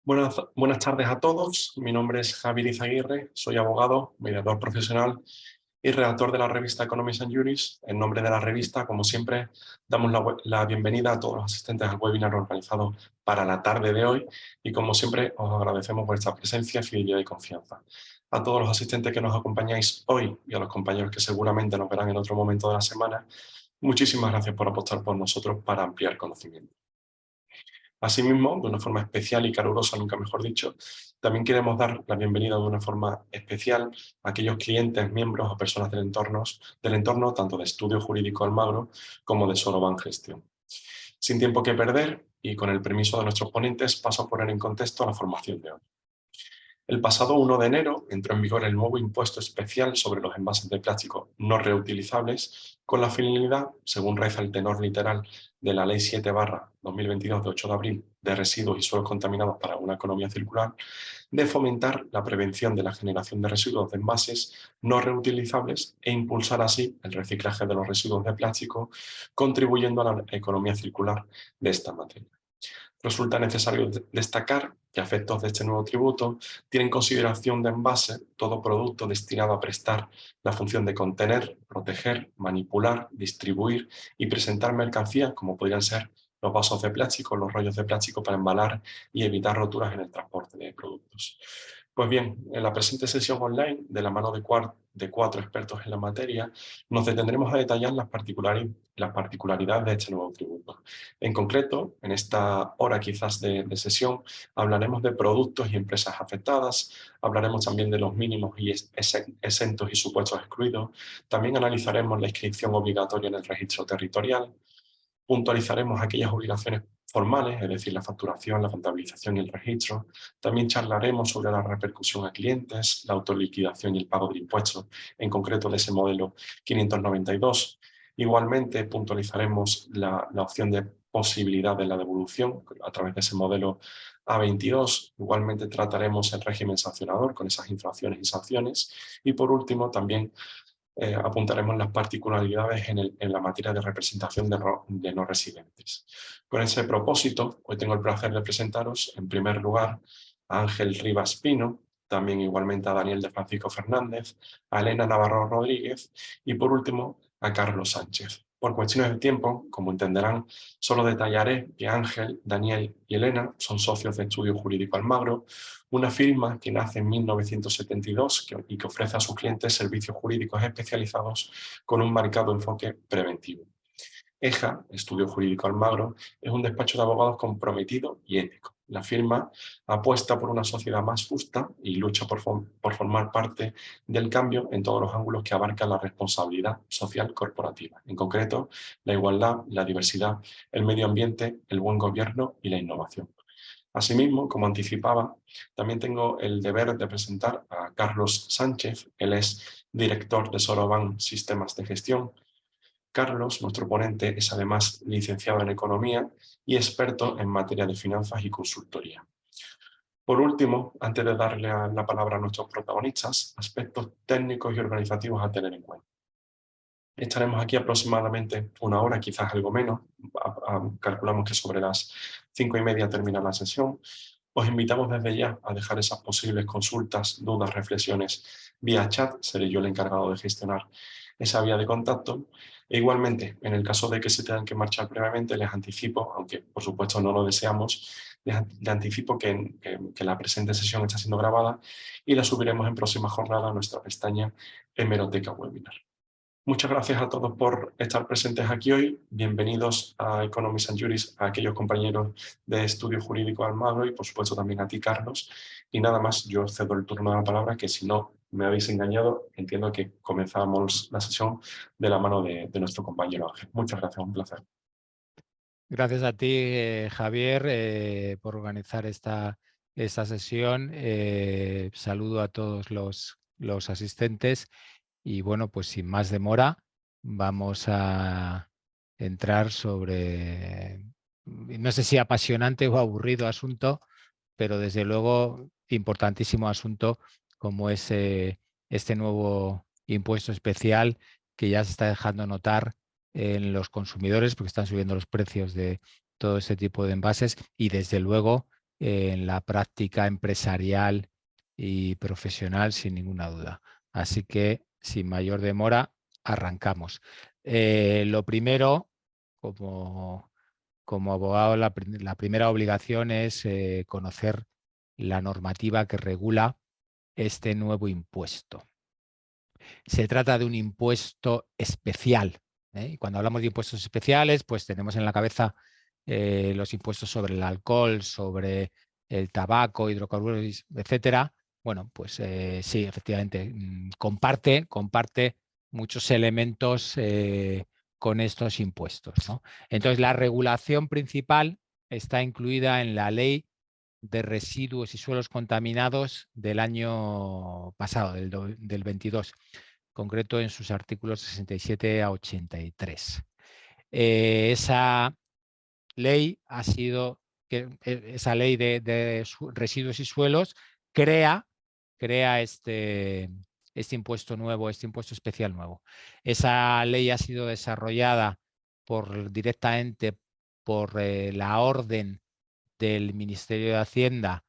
Buenas tardes a todos. Mi nombre es Javier Izaguirre, soy abogado, mediador profesional y redactor de la revista Economics and Juris. En nombre de la revista, como siempre, damos la bienvenida a todos los asistentes al webinar organizado para la tarde de hoy y, como siempre, os agradecemos vuestra presencia, fidelidad y confianza. A todos los asistentes que nos acompañáis hoy y a los compañeros que seguramente nos verán en otro momento de la semana, muchísimas gracias por apostar por nosotros para ampliar conocimiento. Asimismo, de una forma especial y calurosa, nunca mejor dicho, también queremos dar la bienvenida de una forma especial a aquellos clientes, miembros o personas del entorno tanto de Estudio Jurídico Almagro como de Soroban Gestión. Sin tiempo que perder y con el permiso de nuestros ponentes, paso a poner en contexto la formación de hoy. El pasado 1 de enero entró en vigor el nuevo impuesto especial sobre los envases de plástico no reutilizables con la finalidad, según reza el tenor literal de la Ley 7/2022 de 8 de abril de residuos y suelos contaminados para una economía circular, de fomentar la prevención de la generación de residuos de envases no reutilizables e impulsar así el reciclaje de los residuos de plástico, contribuyendo a la economía circular de esta materia. Resulta necesario destacar que a efectos de este nuevo tributo tiene en consideración de envase todo producto destinado a prestar la función de contener, proteger, manipular, distribuir y presentar mercancías como podrían ser los vasos de plástico, los rollos de plástico para embalar y evitar roturas en el transporte de productos. Pues bien, en la presente sesión online, de la mano de cuatro expertos en la materia, nos detendremos a detallar las particularidades de este nuevo tributo. En concreto, en esta hora quizás de sesión, hablaremos de productos y empresas afectadas, hablaremos también de los mínimos y exentos y supuestos excluidos, también analizaremos la inscripción obligatoria en el registro territorial, puntualizaremos aquellas obligaciones formales, es decir, la facturación, la contabilización y el registro. También charlaremos sobre la repercusión a clientes, la autoliquidación y el pago de impuestos, en concreto de ese modelo 592. Igualmente puntualizaremos la opción de posibilidad de la devolución a través de ese modelo A22. Igualmente trataremos el régimen sancionador con esas infracciones y sanciones. Y por último también apuntaremos las particularidades en la materia de representación de no residentes. Con ese propósito, hoy tengo el placer de presentaros, en primer lugar, a Ángel Rivas Pino, también igualmente a Daniel de Francisco Fernández, a Elena Navarro Rodríguez y, por último, a Carlos Sánchez. Por cuestiones de tiempo, como entenderán, solo detallaré que Ángel, Daniel y Elena son socios de Estudio Jurídico Almagro, una firma que nace en 1972 y que ofrece a sus clientes servicios jurídicos especializados con un marcado enfoque preventivo. EJA, Estudio Jurídico Almagro, es un despacho de abogados comprometido y ético. La firma apuesta por una sociedad más justa y lucha por formar parte del cambio en todos los ángulos que abarcan la responsabilidad social corporativa. En concreto, la igualdad, la diversidad, el medio ambiente, el buen gobierno y la innovación. Asimismo, como anticipaba, también tengo el deber de presentar a Carlos Sánchez. Él es director de Soroban Sistemas de Gestión. Carlos, nuestro ponente, es además licenciado en Economía y experto en materia de finanzas y consultoría. Por último, antes de darle la palabra a nuestros protagonistas, aspectos técnicos y organizativos a tener en cuenta. Estaremos aquí aproximadamente una hora, quizás algo menos. Calculamos que sobre las 5:30 termina la sesión. Os invitamos desde ya a dejar esas posibles consultas, dudas, reflexiones vía chat. Seré yo el encargado de gestionar esa vía de contacto. E igualmente, en el caso de que se tengan que marchar previamente, les anticipo, aunque por supuesto no lo deseamos, les anticipo que la presente sesión está siendo grabada y la subiremos en próxima jornada a nuestra pestaña Hemeroteca Webinar. Muchas gracias a todos por estar presentes aquí hoy. Bienvenidos a Economics and Juris, a aquellos compañeros de Estudio Jurídico Almagro y por supuesto también a ti, Carlos. Y nada más, yo cedo el turno de la palabra, que si no me habéis engañado, entiendo que comenzamos la sesión de la mano de nuestro compañero Ángel. Muchas gracias, un placer. Gracias a ti, Javier, por organizar esta sesión. Saludo a todos los asistentes y, bueno, pues sin más demora, vamos a entrar sobre, no sé si apasionante o aburrido asunto, pero desde luego importantísimo asunto como es este nuevo impuesto especial que ya se está dejando notar en los consumidores porque están subiendo los precios de todo ese tipo de envases y desde luego en la práctica empresarial y profesional, sin ninguna duda. Así que, sin mayor demora, arrancamos. Lo primero, como abogado, la primera obligación es conocer la normativa que regula este nuevo impuesto. Se trata de un impuesto especial, ¿eh? Y cuando hablamos de impuestos especiales, pues tenemos en la cabeza los impuestos sobre el alcohol, sobre el tabaco, hidrocarburos, etcétera. Bueno, pues sí, efectivamente, comparte muchos elementos con estos impuestos, ¿no? Entonces, la regulación principal está incluida en la Ley de Residuos y Suelos Contaminados del año pasado, del 22, concreto en sus artículos 67 a 83. Esa ley ha sido, esa ley de residuos y suelos crea este impuesto nuevo, este impuesto especial nuevo. Esa ley ha sido desarrollada directamente por la orden del Ministerio de Hacienda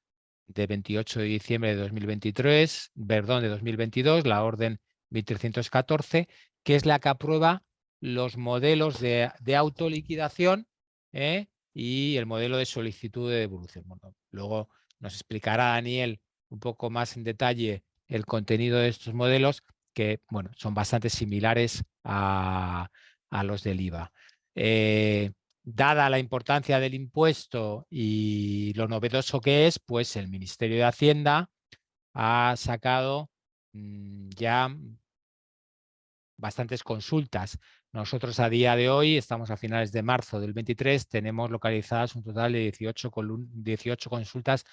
de 28 de diciembre de 2023, perdón, de 2022, la orden 1314, que es la que aprueba los modelos de autoliquidación y el modelo de solicitud de devolución. Bueno, luego nos explicará Daniel un poco más en detalle el contenido de estos modelos, que bueno, son bastante similares a los del IVA. Dada la importancia del impuesto y lo novedoso que es, pues el Ministerio de Hacienda ha sacado ya bastantes consultas. Nosotros a día de hoy, estamos a finales de marzo del 23, tenemos localizadas un total de 18 consultas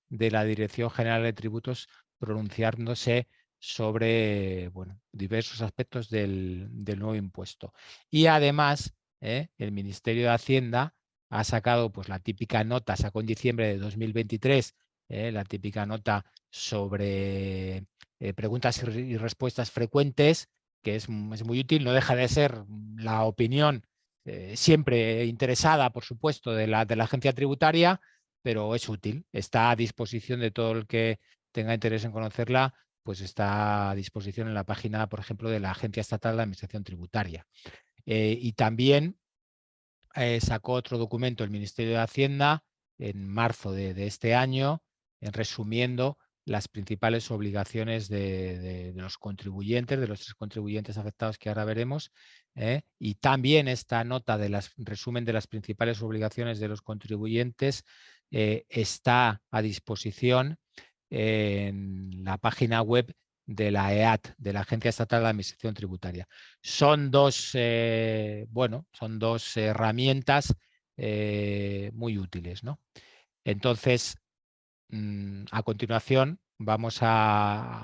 de la Dirección General de Tributos pronunciándose sobre diversos aspectos del nuevo impuesto. Y además, el Ministerio de Hacienda ha sacado pues, la típica nota, sacó en diciembre de 2023, la típica nota sobre preguntas y respuestas frecuentes, que es muy útil, no deja de ser la opinión siempre interesada, por supuesto, de la agencia tributaria, pero es útil, está a disposición de todo el que tenga interés en conocerla, pues está a disposición en la página, por ejemplo, de la Agencia Estatal de Administración Tributaria. Y también sacó otro documento el Ministerio de Hacienda en marzo de este año, resumiendo las principales obligaciones de los contribuyentes, de los 3 contribuyentes afectados que ahora veremos, y también esta nota de resumen de las principales obligaciones de los contribuyentes está a disposición en la página web de la EAT, de la Agencia Estatal de Administración Tributaria. Son dos herramientas muy útiles, ¿no? Entonces, a continuación, vamos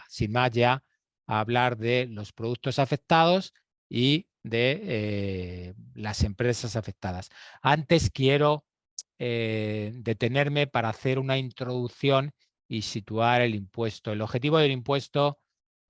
sin más ya, a hablar de los productos afectados y de las empresas afectadas. Antes quiero detenerme para hacer una introducción y situar el impuesto. El objetivo del impuesto,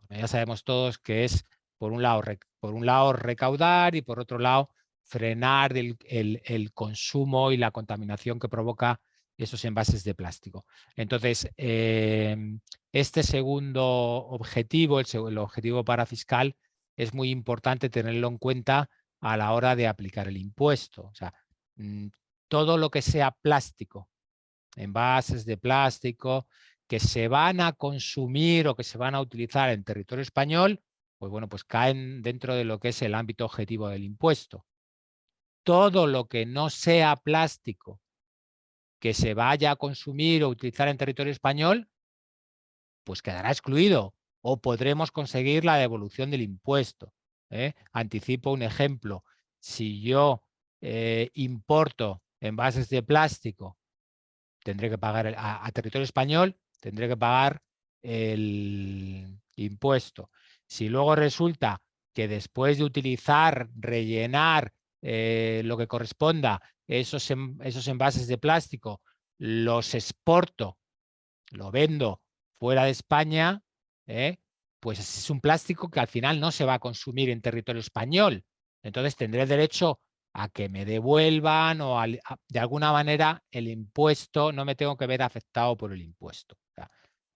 ya sabemos todos que es, por un lado recaudar y por otro lado frenar el consumo y la contaminación que provoca esos envases de plástico. Entonces, este segundo objetivo, el objetivo parafiscal, es muy importante tenerlo en cuenta a la hora de aplicar el impuesto. O sea, todo lo que sea plástico, envases de plástico, que se van a consumir o que se van a utilizar en territorio español, pues bueno, pues caen dentro de lo que es el ámbito objetivo del impuesto. Todo lo que no sea plástico que se vaya a consumir o utilizar en territorio español, pues quedará excluido o podremos conseguir la devolución del impuesto. Anticipo un ejemplo. Si yo importo envases de plástico, tendré que pagar a territorio español, tendré que pagar el impuesto. Si luego resulta que después de utilizar, rellenar lo que corresponda, esos envases de plástico, los exporto, lo vendo fuera de España, pues es un plástico que al final no se va a consumir en territorio español. Entonces tendré derecho a que me devuelvan o de alguna manera el impuesto, no me tengo que ver afectado por el impuesto. O sea,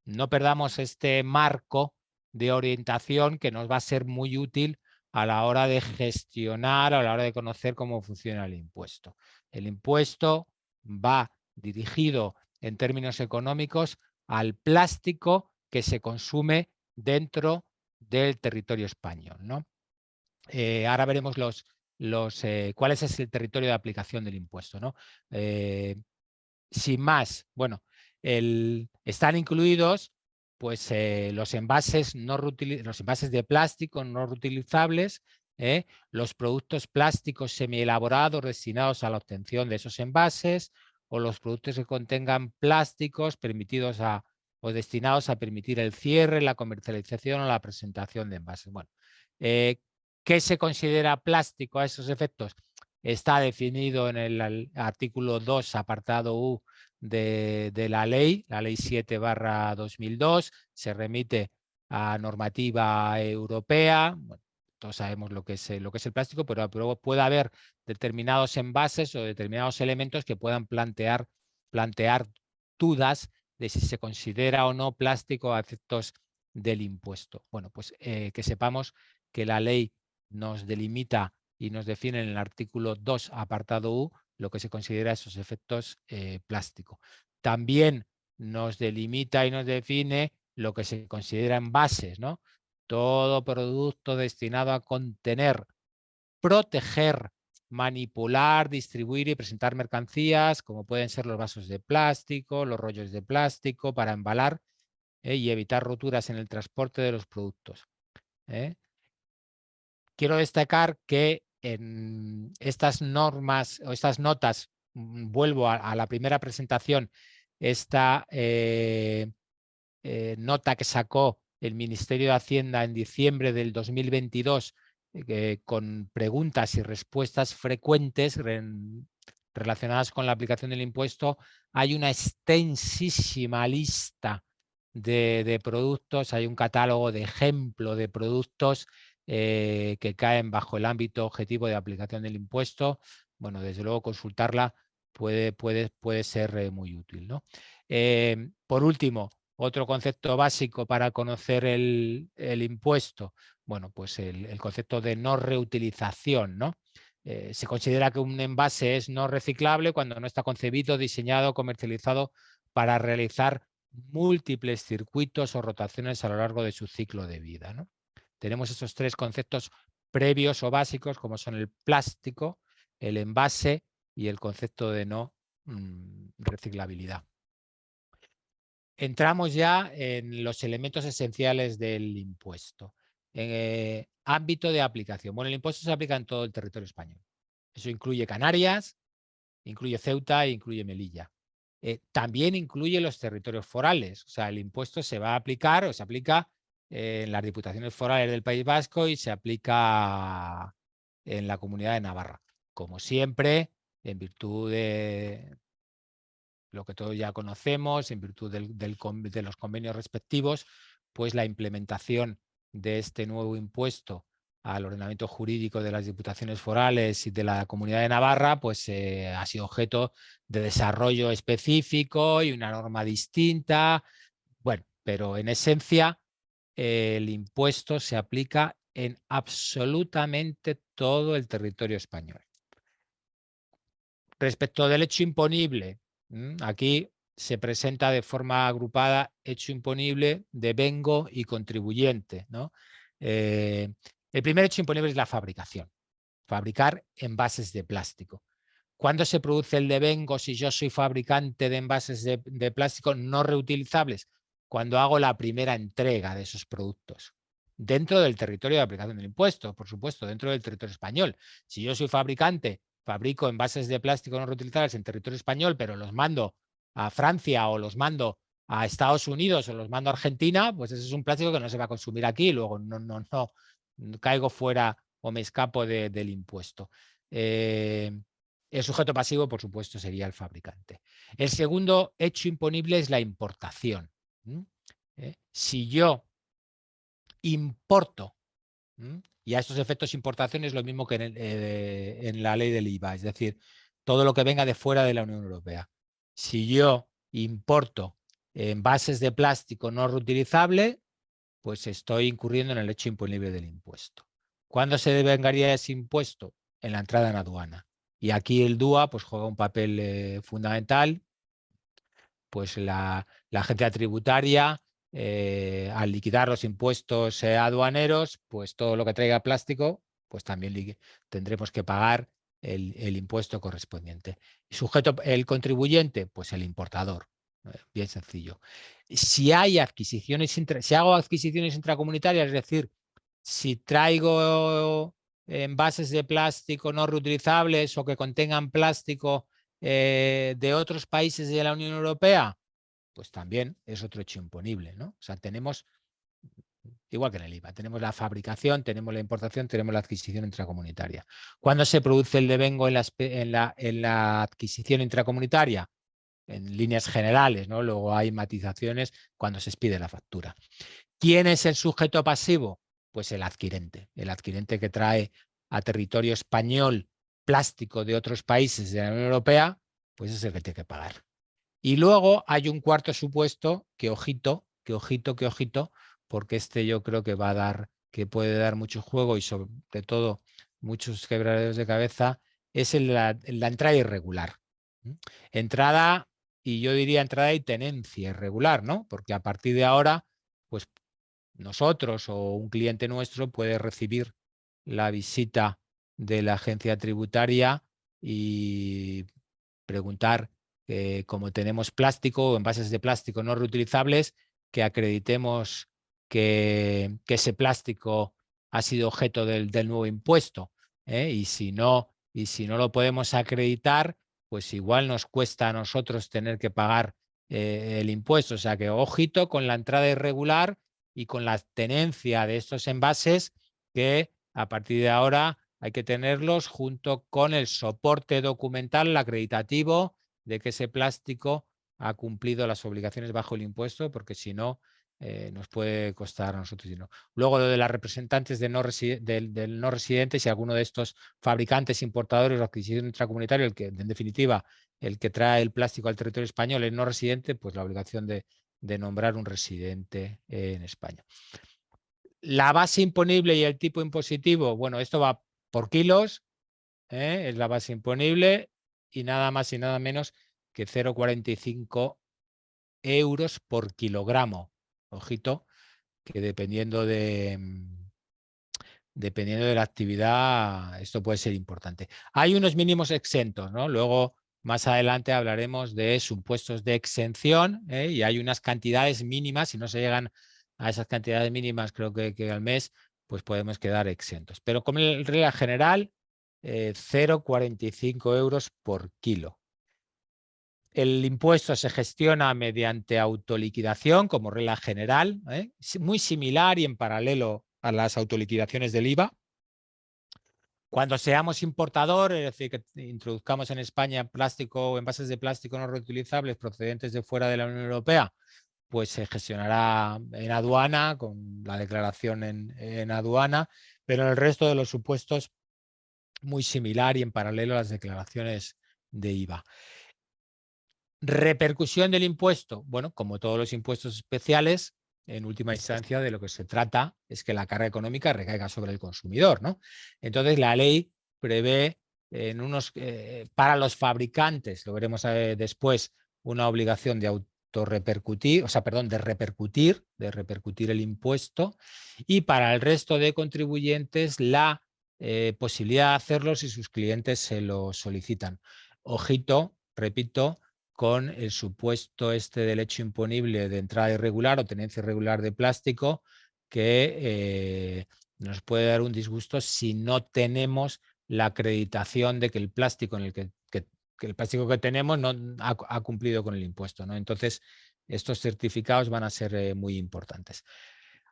no perdamos este marco de orientación que nos va a ser muy útil a la hora de gestionar, a la hora de conocer cómo funciona el impuesto. El impuesto va dirigido en términos económicos al plástico que se consume dentro del territorio español, ¿no? Ahora veremos cuál es el territorio de aplicación del impuesto, ¿no? Sin más, bueno, están incluidos pues, los envases de plástico no reutilizables, los productos plásticos semielaborados destinados a la obtención de esos envases, o los productos que contengan plásticos permitidos o destinados a permitir el cierre, la comercialización o la presentación de envases. Bueno, ¿qué se considera plástico a esos efectos? Está definido en el artículo 2, apartado U de la ley 7/2002, se remite a normativa europea. Bueno, todos sabemos lo que es el plástico, pero puede haber determinados envases o determinados elementos que puedan plantear dudas de si se considera o no plástico a efectos del impuesto. Bueno, pues que sepamos que la ley nos delimita y nos define en el artículo 2, apartado U, lo que se considera esos efectos plástico. También nos delimita y nos define lo que se considera envases, ¿no? Todo producto destinado a contener, proteger, manipular, distribuir y presentar mercancías, como pueden ser los vasos de plástico, los rollos de plástico para embalar y evitar roturas en el transporte de los productos. Quiero destacar que en estas normas o estas notas, vuelvo a la primera presentación, esta nota que sacó el Ministerio de Hacienda en diciembre del 2022 con preguntas y respuestas frecuentes relacionadas con la aplicación del impuesto, hay una extensísima lista de productos, hay un catálogo de ejemplo de productos que caen bajo el ámbito objetivo de aplicación del impuesto. Bueno, desde luego consultarla puede ser muy útil, ¿no? Por último, otro concepto básico para conocer el impuesto, bueno, pues el concepto de no reutilización, ¿no? Se considera que un envase es no reciclable cuando no está concebido, diseñado, comercializado para realizar múltiples circuitos o rotaciones a lo largo de su ciclo de vida, ¿no? Tenemos esos tres conceptos previos o básicos, como son el plástico, el envase y el concepto de no reciclabilidad. Entramos ya en los elementos esenciales del impuesto. Ámbito de aplicación. Bueno, el impuesto se aplica en todo el territorio español. Eso incluye Canarias, incluye Ceuta e incluye Melilla. También incluye los territorios forales. O sea, el impuesto se va a aplicar o se aplica en las diputaciones forales del País Vasco y se aplica en la Comunidad de Navarra. Como siempre, en virtud de lo que todos ya conocemos, en virtud de los convenios respectivos, pues la implementación de este nuevo impuesto al ordenamiento jurídico de las diputaciones forales y de la Comunidad de Navarra, pues ha sido objeto de desarrollo específico y una norma distinta. Bueno, pero en esencia el impuesto se aplica en absolutamente todo el territorio español. Respecto del hecho imponible, aquí se presenta de forma agrupada hecho imponible, devengo y contribuyente, ¿no? El primer hecho imponible es la fabricación. Fabricar envases de plástico. ¿Cuándo se produce el devengo si yo soy fabricante de envases de plástico no reutilizables? Cuando hago la primera entrega de esos productos. Dentro del territorio de aplicación del impuesto, por supuesto, dentro del territorio español. Si yo soy fabricante, fabrico envases de plástico no reutilizables en territorio español, pero los mando a Francia o los mando a Estados Unidos o los mando a Argentina, pues ese es un plástico que no se va a consumir aquí, luego no caigo fuera o me escapo del impuesto. El sujeto pasivo, por supuesto, sería el fabricante. El segundo hecho imponible es la importación. Si yo importo Y a estos efectos importación es lo mismo que en la ley del IVA, es decir, todo lo que venga de fuera de la Unión Europea. Si yo importo envases de plástico no reutilizable, pues estoy incurriendo en el hecho imponible del impuesto. ¿Cuándo se devengaría ese impuesto? En la entrada en aduana. Y aquí el DUA pues, juega un papel fundamental. Pues la agencia tributaria, al liquidar los impuestos aduaneros, pues todo lo que traiga plástico, pues también tendremos que pagar el impuesto correspondiente. ¿Sujeto el contribuyente? Pues el importador. Bien sencillo. Si hay adquisiciones, si hago adquisiciones intracomunitarias, es decir, si traigo envases de plástico no reutilizables o que contengan plástico de otros países de la Unión Europea, pues también es otro hecho imponible, ¿no? O sea, tenemos, igual que en el IVA, tenemos la fabricación, tenemos la importación, tenemos la adquisición intracomunitaria. ¿Cuándo se produce el devengo en la adquisición intracomunitaria? En líneas generales, ¿no? Luego hay matizaciones cuando se expide la factura. ¿Quién es el sujeto pasivo? Pues el adquirente que trae a territorio español plástico de otros países de la Unión Europea, pues es el que tiene que pagar. Y luego hay un cuarto supuesto que ojito, porque este yo creo que va a dar, que puede dar mucho juego y sobre todo muchos quebraderos de cabeza, es la entrada irregular. Entrada, y yo diría entrada y tenencia irregular, ¿no? Porque a partir de ahora, pues nosotros o un cliente nuestro puede recibir la visita de la agencia tributaria y preguntar, como tenemos plástico o envases de plástico no reutilizables, que acreditemos que ese plástico ha sido objeto del nuevo impuesto. Y si no lo podemos acreditar, pues igual nos cuesta a nosotros tener que pagar el impuesto. O sea que ojito con la entrada irregular y con la tenencia de estos envases, que a partir de ahora hay que tenerlos junto con el soporte documental, el acreditativo de que ese plástico ha cumplido las obligaciones bajo el impuesto, porque si no, nos puede costar a nosotros dinero. Luego, lo de las representantes del no residente, si alguno de estos fabricantes, importadores o adquisición intracomunitaria, el que, en definitiva, el que trae el plástico al territorio español es no residente, pues la obligación de nombrar un residente en España. La base imponible y el tipo impositivo, bueno, esto va por kilos, es la base imponible y nada más y nada menos que 0,45 euros por kilogramo. Ojito, que dependiendo de la actividad, esto puede ser importante. Hay unos mínimos exentos, ¿no? Luego, más adelante hablaremos de supuestos de exención, y hay unas cantidades mínimas. Si no se llegan a esas cantidades mínimas, creo que al mes, pues podemos quedar exentos. Pero como regla general, 0,45 euros por kilo. El impuesto se gestiona mediante autoliquidación como regla general, muy similar y en paralelo a las autoliquidaciones del IVA. Cuando seamos importador, es decir, que introduzcamos en España plástico o envases de plástico no reutilizables procedentes de fuera de la Unión Europea, pues se gestionará en aduana, con la declaración en aduana, pero en el resto de los supuestos muy similar y en paralelo a las declaraciones de IVA. Repercusión del impuesto. Bueno, como todos los impuestos especiales, en última instancia de lo que se trata es que la carga económica recaiga sobre el consumidor, ¿no? Entonces la ley prevé para los fabricantes, lo veremos después, una obligación de autorrepercutir, o sea, perdón, de repercutir el impuesto, y para el resto de contribuyentes la posibilidad de hacerlo si sus clientes se lo solicitan. Ojito, repito, con el supuesto del hecho imponible de entrada irregular o tenencia irregular de plástico, que nos puede dar un disgusto si no tenemos la acreditación de que el plástico el plástico que tenemos no ha cumplido con el impuesto, ¿no? Entonces, estos certificados van a ser muy importantes.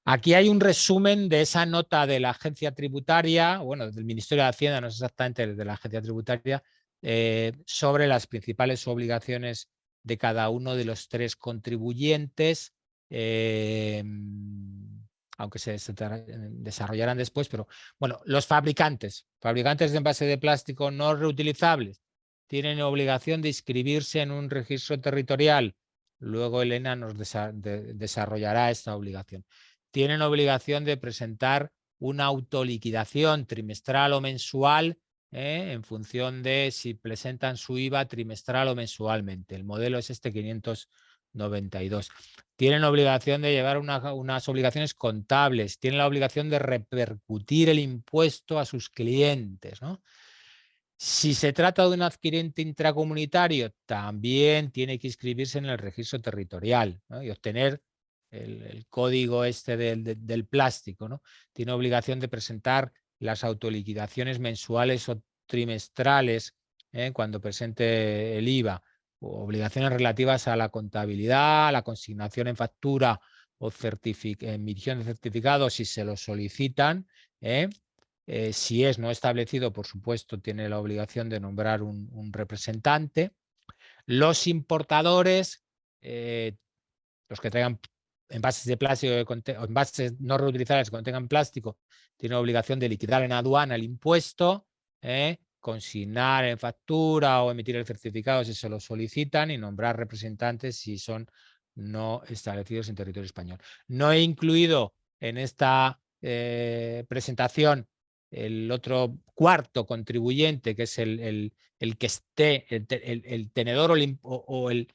Aquí hay un resumen de esa nota de la agencia tributaria, bueno, del Ministerio de Hacienda, no es exactamente de la agencia tributaria, sobre las principales obligaciones de cada uno de los tres contribuyentes. aunque se desarrollarán después, pero bueno, los fabricantes de envase de plástico no reutilizables tienen obligación de inscribirse en un registro territorial. Luego Elena nos desarrollará esta obligación. Tienen obligación de presentar una autoliquidación trimestral o mensual en función de si presentan su IVA trimestral o mensualmente. El modelo es este 592. Tienen obligación de llevar unas obligaciones contables, tienen la obligación de repercutir el impuesto a sus clientes, ¿no? Si se trata de un adquirente intracomunitario, también tiene que inscribirse en el registro territorial, ¿no? Y obtener el código este del plástico, ¿no? Tiene obligación de presentar las autoliquidaciones mensuales o trimestrales cuando presente el IVA, o obligaciones relativas a la contabilidad, a la consignación en factura o emisión de certificados si se lo solicitan. Si es no establecido, por supuesto, tiene la obligación de nombrar un representante. Los importadores, los que traigan envases de plástico o envases no reutilizables que contengan plástico, tienen obligación de liquidar en aduana el impuesto, consignar en factura o emitir el certificado si se lo solicitan y nombrar representantes si son no establecidos en territorio español. No he incluido en esta presentación el otro cuarto contribuyente, que es el que esté, el tenedor o el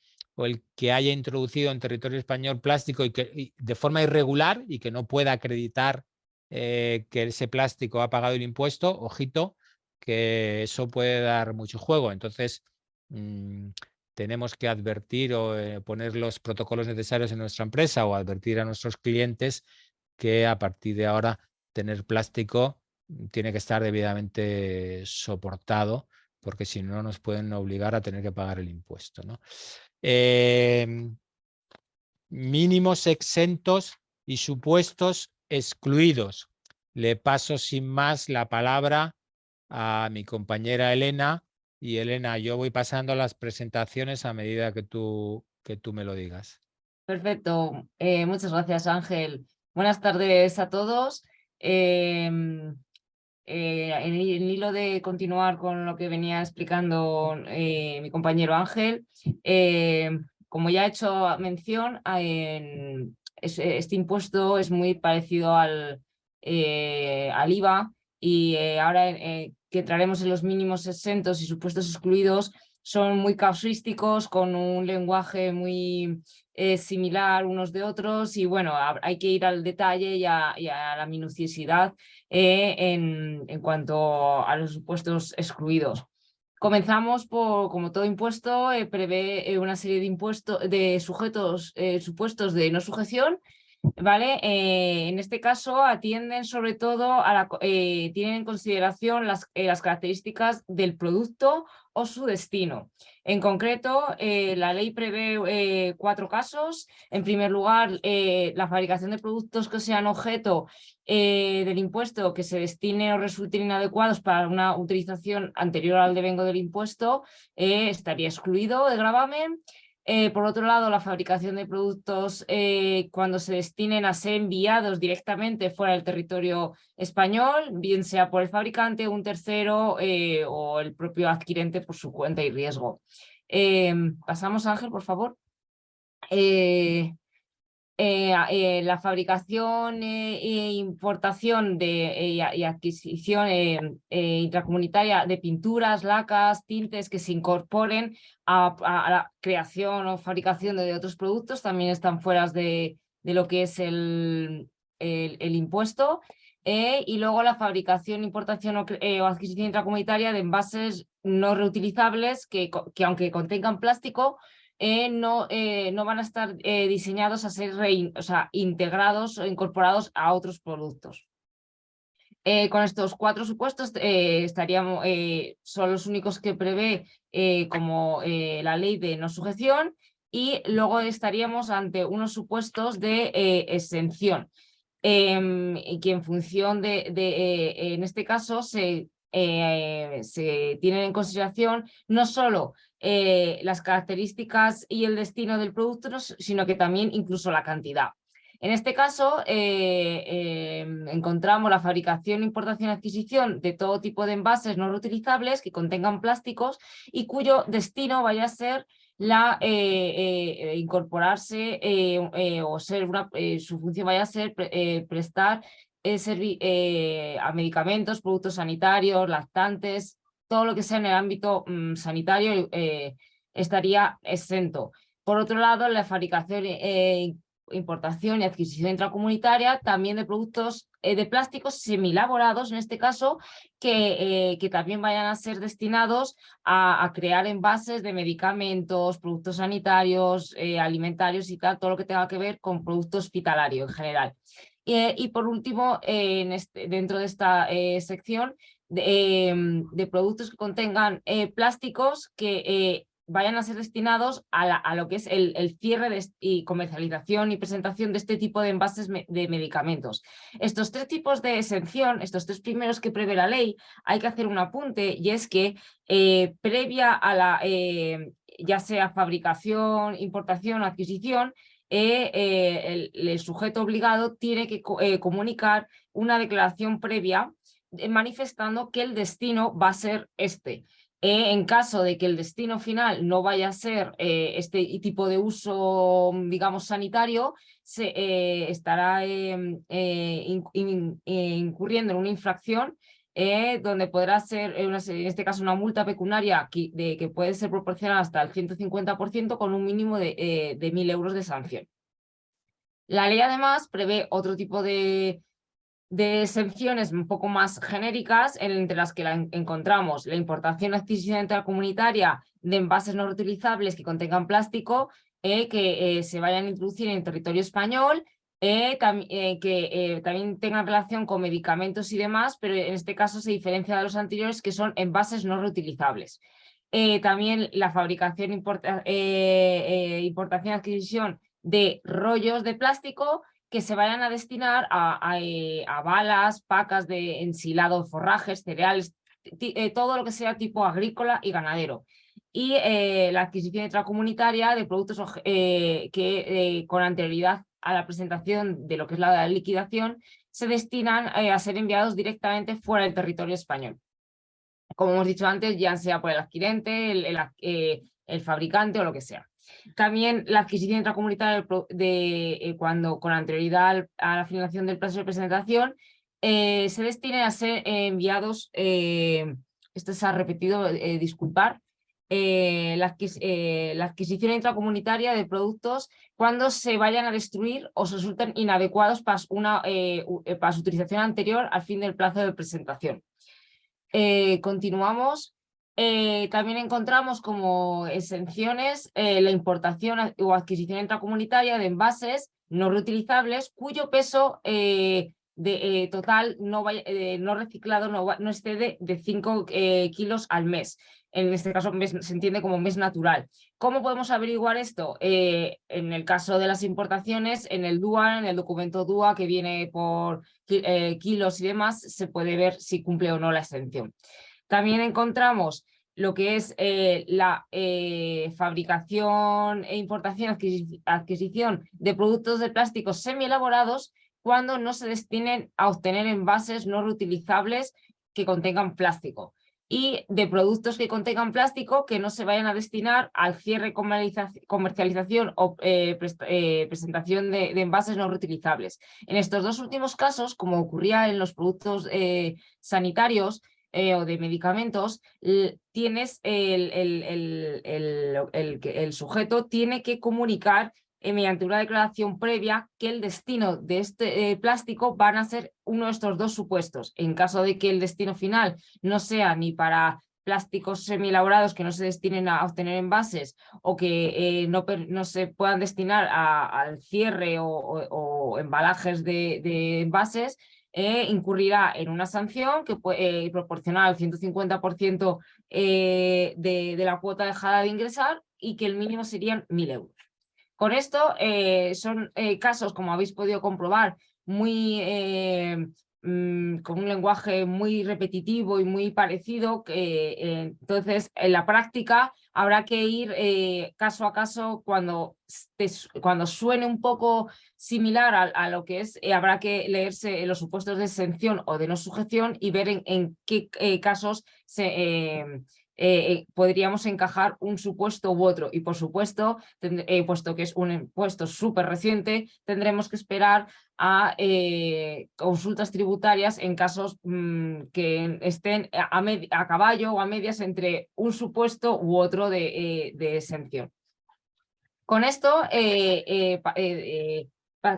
que haya introducido en territorio español plástico y de forma irregular y que no pueda acreditar que ese plástico ha pagado el impuesto. Ojito, que eso puede dar mucho juego. Entonces, tenemos que advertir o poner los protocolos necesarios en nuestra empresa o advertir a nuestros clientes que a partir de ahora tener plástico tiene que estar debidamente soportado, porque si no nos pueden obligar a tener que pagar el impuesto, ¿no? Mínimos exentos y supuestos excluidos. Le paso sin más la palabra a mi compañera Elena. Y Elena, yo voy pasando las presentaciones a medida que tú me lo digas. Perfecto. Muchas gracias, Ángel. Buenas tardes a todos. En el hilo de continuar con lo que venía explicando mi compañero Ángel, como ya he hecho mención, este impuesto es muy parecido al IVA, y ahora que entraremos en los mínimos exentos y supuestos excluidos, son muy casuísticos, con un lenguaje muy similar unos de otros, y bueno, hay que ir al detalle y a la minuciosidad en cuanto a los supuestos excluidos. Comenzamos por, como todo impuesto, prevé una serie de impuestos, de sujetos, supuestos de no sujeción, ¿vale? En este caso atienden sobre todo a tienen en consideración las características del producto o su destino. En concreto, la ley prevé 4 casos. En primer lugar, la fabricación de productos que sean objeto del impuesto, que se destinen o resulten inadecuados para una utilización anterior al devengo del impuesto, estaría excluido de gravamen. Por otro lado, la fabricación de productos cuando se destinen a ser enviados directamente fuera del territorio español, bien sea por el fabricante, un tercero o el propio adquirente por su cuenta y riesgo. Pasamos, Ángel, por favor. La fabricación e importación y adquisición intracomunitaria de pinturas, lacas, tintes que se incorporen a la creación o fabricación de otros productos también están fuera de lo que es el impuesto. Y luego la fabricación, importación o adquisición intracomunitaria de envases no reutilizables que aunque contengan plástico, no van a estar diseñados a ser integrados o incorporados a otros productos. Con estos 4 supuestos estaríamos, son los únicos que prevé como la ley de no sujeción, y luego estaríamos ante unos supuestos de exención, y que en función en este caso se tienen en consideración no solo las características y el destino del producto, sino que también incluso la cantidad. En este caso, encontramos la fabricación, importación y adquisición de todo tipo de envases no reutilizables que contengan plásticos y cuyo destino vaya a ser incorporarse o ser su función vaya a ser prestar a medicamentos, productos sanitarios, lactantes, todo lo que sea en el ámbito sanitario estaría exento. Por otro lado, la fabricación, importación y adquisición intracomunitaria también de productos de plásticos semielaborados, en este caso, que también vayan a ser destinados a crear envases de medicamentos, productos sanitarios, alimentarios y tal, todo lo que tenga que ver con producto hospitalario en general. Y por último, dentro de esta sección, de productos que contengan plásticos que vayan a ser destinados a lo que es el cierre y comercialización y presentación de este tipo de envases de medicamentos. Estos tres tipos de exención, estos tres primeros que prevé la ley, hay que hacer un apunte, y es que previa a la ya sea fabricación, importación o adquisición, el sujeto obligado tiene que comunicar una declaración previa manifestando que el destino va a ser este. En caso de que el destino final no vaya a ser este tipo de uso, digamos, sanitario, se estará incurriendo en una infracción donde podrá ser, en este caso, una multa pecuniaria que puede ser proporcional hasta el 150% con un mínimo de 1.000 euros de sanción. La ley además prevé otro tipo de exenciones un poco más genéricas, entre las que encontramos la importación y adquisición intracomunitaria de envases no reutilizables que contengan plástico que se vayan a introducir en territorio español, que también tengan relación con medicamentos y demás, pero en este caso se diferencia de los anteriores, que son envases no reutilizables. También la fabricación, importación y adquisición de rollos de plástico que se vayan a destinar a balas, pacas de ensilado, forrajes, cereales, todo lo que sea tipo agrícola y ganadero. Y la adquisición intracomunitaria de productos que con anterioridad a la presentación de lo que es la liquidación se destinan a ser enviados directamente fuera del territorio español. Como hemos dicho antes, ya sea por el adquirente, el fabricante o lo que sea. También la adquisición intracomunitaria cuando con anterioridad a la finalización del plazo de presentación se destinen a ser enviados, esto se ha repetido, disculpar, la adquisición intracomunitaria de productos cuando se vayan a destruir o se resulten inadecuados para su utilización anterior al fin del plazo de presentación. Continuamos. También encontramos como exenciones la importación o adquisición intracomunitaria de envases no reutilizables cuyo peso total no reciclado no excede de 5 kilos al mes. En este caso se entiende como mes natural. ¿Cómo podemos averiguar esto? En el caso de las importaciones, en el DUA, en el documento DUA que viene por kilos y demás, se puede ver si cumple o no la exención. También encontramos lo que es la fabricación e importación, adquisición de productos de plástico semielaborados cuando no se destinen a obtener envases no reutilizables que contengan plástico, y de productos que contengan plástico que no se vayan a destinar al cierre, comercialización o presentación de envases no reutilizables. En estos dos últimos casos, como ocurría en los productos sanitarios o de medicamentos, tienes el sujeto tiene que comunicar mediante una declaración previa que el destino de este plástico van a ser uno de estos dos supuestos. En caso de que el destino final no sea ni para plásticos semielaborados que no se destinen a obtener envases o que no se puedan destinar al cierre o embalajes de envases, incurrirá en una sanción que proporcional al 150% de la cuota dejada de ingresar y que el mínimo serían 1.000 euros. Con esto son casos, como habéis podido comprobar, muy con un lenguaje muy repetitivo y muy parecido, entonces en la práctica habrá que ir caso a caso cuando suene un poco similar a lo que es, habrá que leerse los supuestos de exención o de no sujeción y ver en qué casos podríamos encajar un supuesto u otro. Y por supuesto, puesto que es un impuesto súper reciente, tendremos que esperar a consultas tributarias en casos que estén a caballo o a medias entre un supuesto u otro de exención. Con esto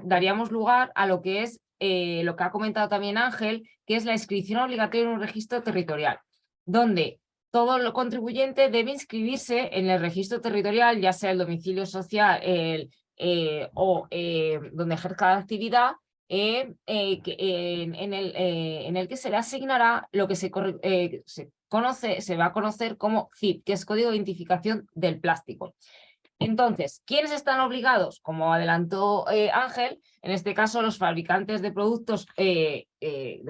daríamos lugar a lo que es lo que ha comentado también Ángel, que es la inscripción obligatoria en un registro territorial, donde todo el contribuyente debe inscribirse en el registro territorial, ya sea el domicilio social o donde ejerza la actividad, en el que se le asignará lo que se va a conocer como CIP, que es Código de Identificación del Plástico. Entonces, ¿quiénes están obligados? Como adelantó Ángel, en este caso los fabricantes de productos de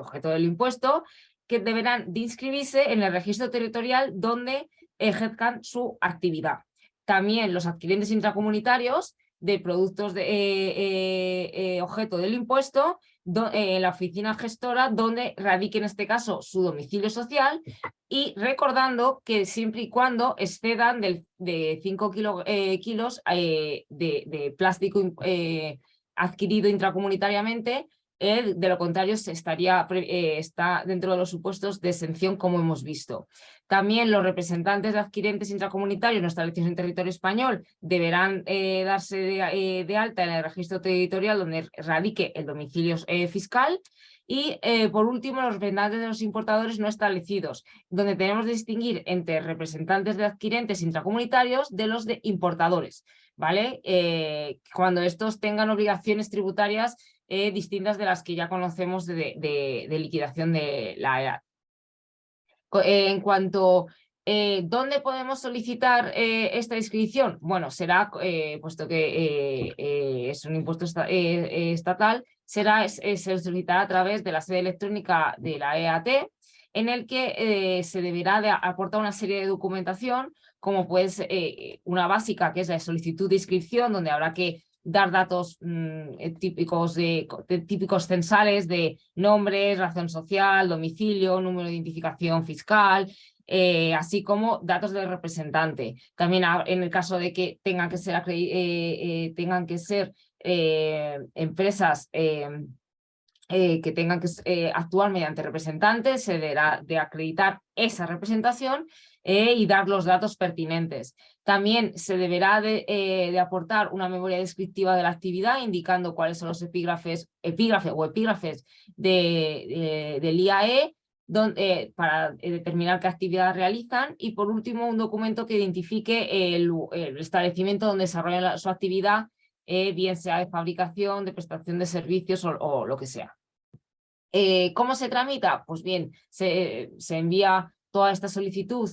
objeto del impuesto, que deberán de inscribirse en el registro territorial donde ejerzan su actividad. También los adquirentes intracomunitarios de productos de objeto del impuesto en la oficina gestora donde radique en este caso su domicilio social, y recordando que siempre y cuando excedan de 5 kilos de plástico adquirido intracomunitariamente, de lo contrario está dentro de los supuestos de exención, como hemos visto. También los representantes de adquirentes intracomunitarios no establecidos en territorio español deberán darse de alta en el registro territorial donde radique el domicilio fiscal. Y por último, los representantes de los importadores no establecidos, donde tenemos que distinguir entre representantes de adquirentes intracomunitarios de los de importadores, ¿vale? Cuando estos tengan obligaciones tributarias distintas de las que ya conocemos de liquidación de la EAT. En cuanto ¿dónde podemos solicitar esta inscripción? Bueno, será, puesto que es un impuesto estatal, se solicitará a través de la sede electrónica de la EAT, en el que se deberá de aportar una serie de documentación, como pues una básica, que es la solicitud de inscripción, donde habrá que dar datos típicos censales de nombres, razón social, domicilio, número de identificación fiscal, así como datos del representante. También en el caso de que tengan que ser empresas que tengan que actuar mediante representantes, se deberá de acreditar esa representación y dar los datos pertinentes. También se deberá de aportar una memoria descriptiva de la actividad, indicando cuáles son los epígrafes del IAE, para determinar qué actividad realizan, y por último un documento que identifique el establecimiento donde desarrollan su actividad, bien sea de fabricación, de prestación de servicios o lo que sea. ¿Cómo se tramita? Pues bien, se envía toda esta solicitud,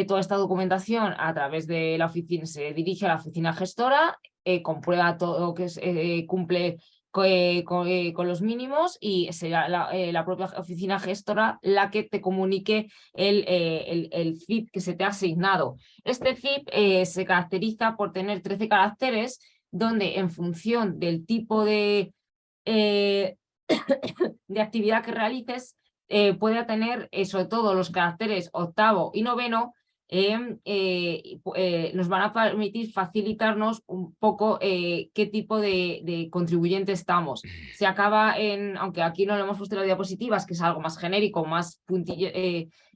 toda esta documentación a través de la oficina, se dirige a la oficina gestora, comprueba todo que cumple con los mínimos, y será la propia oficina gestora la que te comunique el CIP que se te ha asignado. Este CIP se caracteriza por tener 13 caracteres, donde en función del tipo de actividad que realices, pueda tener sobre todo los caracteres octavo y noveno, nos van a permitir facilitarnos un poco qué tipo de contribuyente estamos. Se acaba aunque aquí no lo hemos puesto en las diapositivas, que es algo más genérico, más puntillo,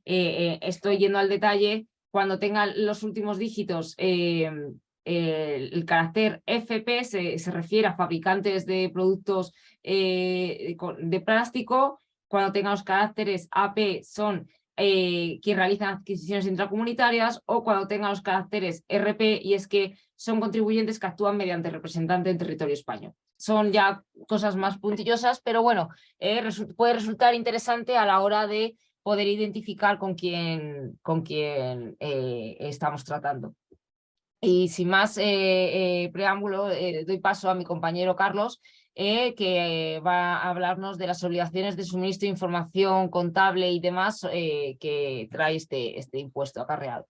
estoy yendo al detalle. Cuando tengan los últimos dígitos, el carácter FP se refiere a fabricantes de productos de plástico. Cuando tengan los caracteres AP son que realizan adquisiciones intracomunitarias, o cuando tengan los caracteres RP, y es que son contribuyentes que actúan mediante representante en territorio español. Son ya cosas más puntillosas, pero bueno, puede resultar interesante a la hora de poder identificar con quién estamos tratando. Y sin más preámbulo, doy paso a mi compañero Carlos, que va a hablarnos de las obligaciones de suministro de información contable y demás que trae este impuesto acarreado.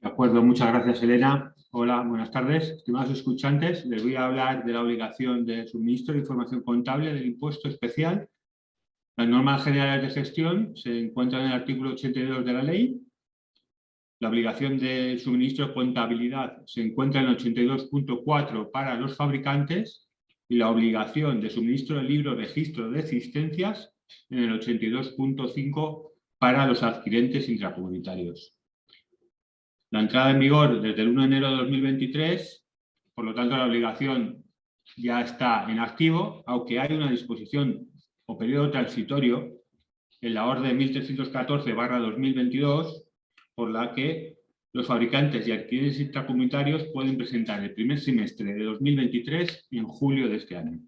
De acuerdo, muchas gracias, Elena. Hola, buenas tardes. Estimados escuchantes, les voy a hablar de la obligación de suministro de información contable del impuesto especial. Las normas generales de gestión se encuentran en el artículo 82 de la ley. La obligación de suministro de contabilidad se encuentra en el 82.4 para los fabricantes y la obligación de suministro del libro registro de existencias en el 82.5 para los adquirentes intracomunitarios. La entrada en vigor desde el 1 de enero de 2023, por lo tanto la obligación ya está en activo, aunque hay una disposición o periodo transitorio en la orden 1314/2022, por la que los fabricantes y adquirentes intracomunitarios pueden presentar el primer semestre de 2023 y en julio de este año.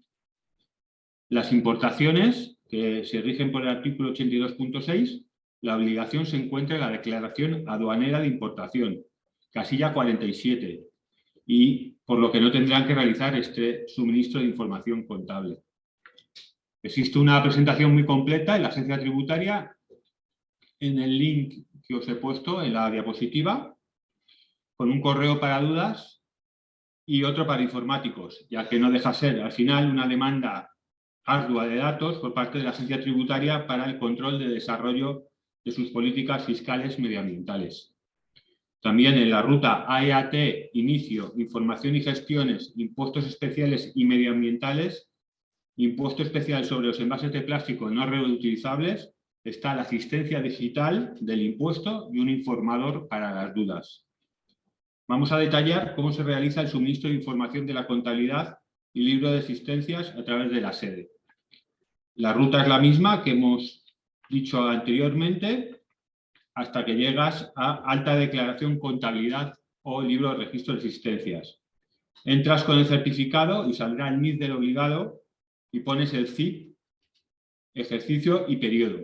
Las importaciones, que se rigen por el artículo 82.6, la obligación se encuentra en la declaración aduanera de importación, casilla 47, y por lo que no tendrán que realizar este suministro de información contable. Existe una presentación muy completa en la agencia tributaria en el link que os he puesto en la diapositiva, con un correo para dudas y otro para informáticos, ya que no deja ser al final una demanda ardua de datos por parte de la agencia tributaria para el control de desarrollo de sus políticas fiscales medioambientales. También en la ruta AEAT, inicio, información y gestiones, impuestos especiales y medioambientales, impuesto especial sobre los envases de plástico no reutilizables, está la asistencia digital del impuesto y un informador para las dudas. Vamos a detallar cómo se realiza el suministro de información de la contabilidad y libro de existencias a través de la sede. La ruta es la misma que hemos dicho anteriormente, hasta que llegas a alta declaración contabilidad o libro de registro de existencias. Entras con el certificado y saldrá el NIF del obligado y pones el CIP, ejercicio y periodo.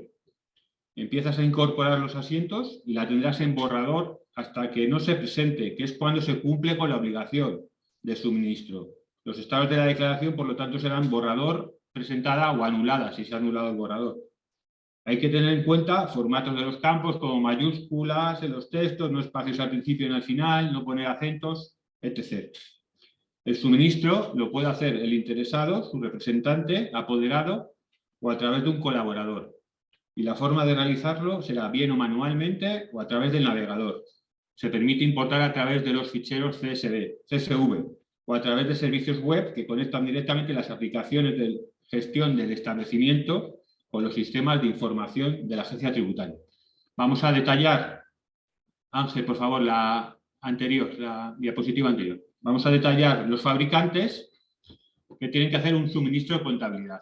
Empiezas a incorporar los asientos y la tendrás en borrador hasta que no se presente, que es cuando se cumple con la obligación de suministro. Los estados de la declaración, por lo tanto, serán borrador, presentada o anulada, si se ha anulado el borrador. Hay que tener en cuenta formatos de los campos como mayúsculas en los textos, no espacios al principio y al final, no poner acentos, etc. El suministro lo puede hacer el interesado, su representante, apoderado o a través de un colaborador. Y la forma de realizarlo será bien o manualmente o a través del navegador. Se permite importar a través de los ficheros CSV o a través de servicios web que conectan directamente las aplicaciones de gestión del establecimiento con los sistemas de información de la agencia tributaria. Vamos a detallar, Ángel, por favor, la diapositiva anterior. Vamos a detallar los fabricantes que tienen que hacer un suministro de contabilidad.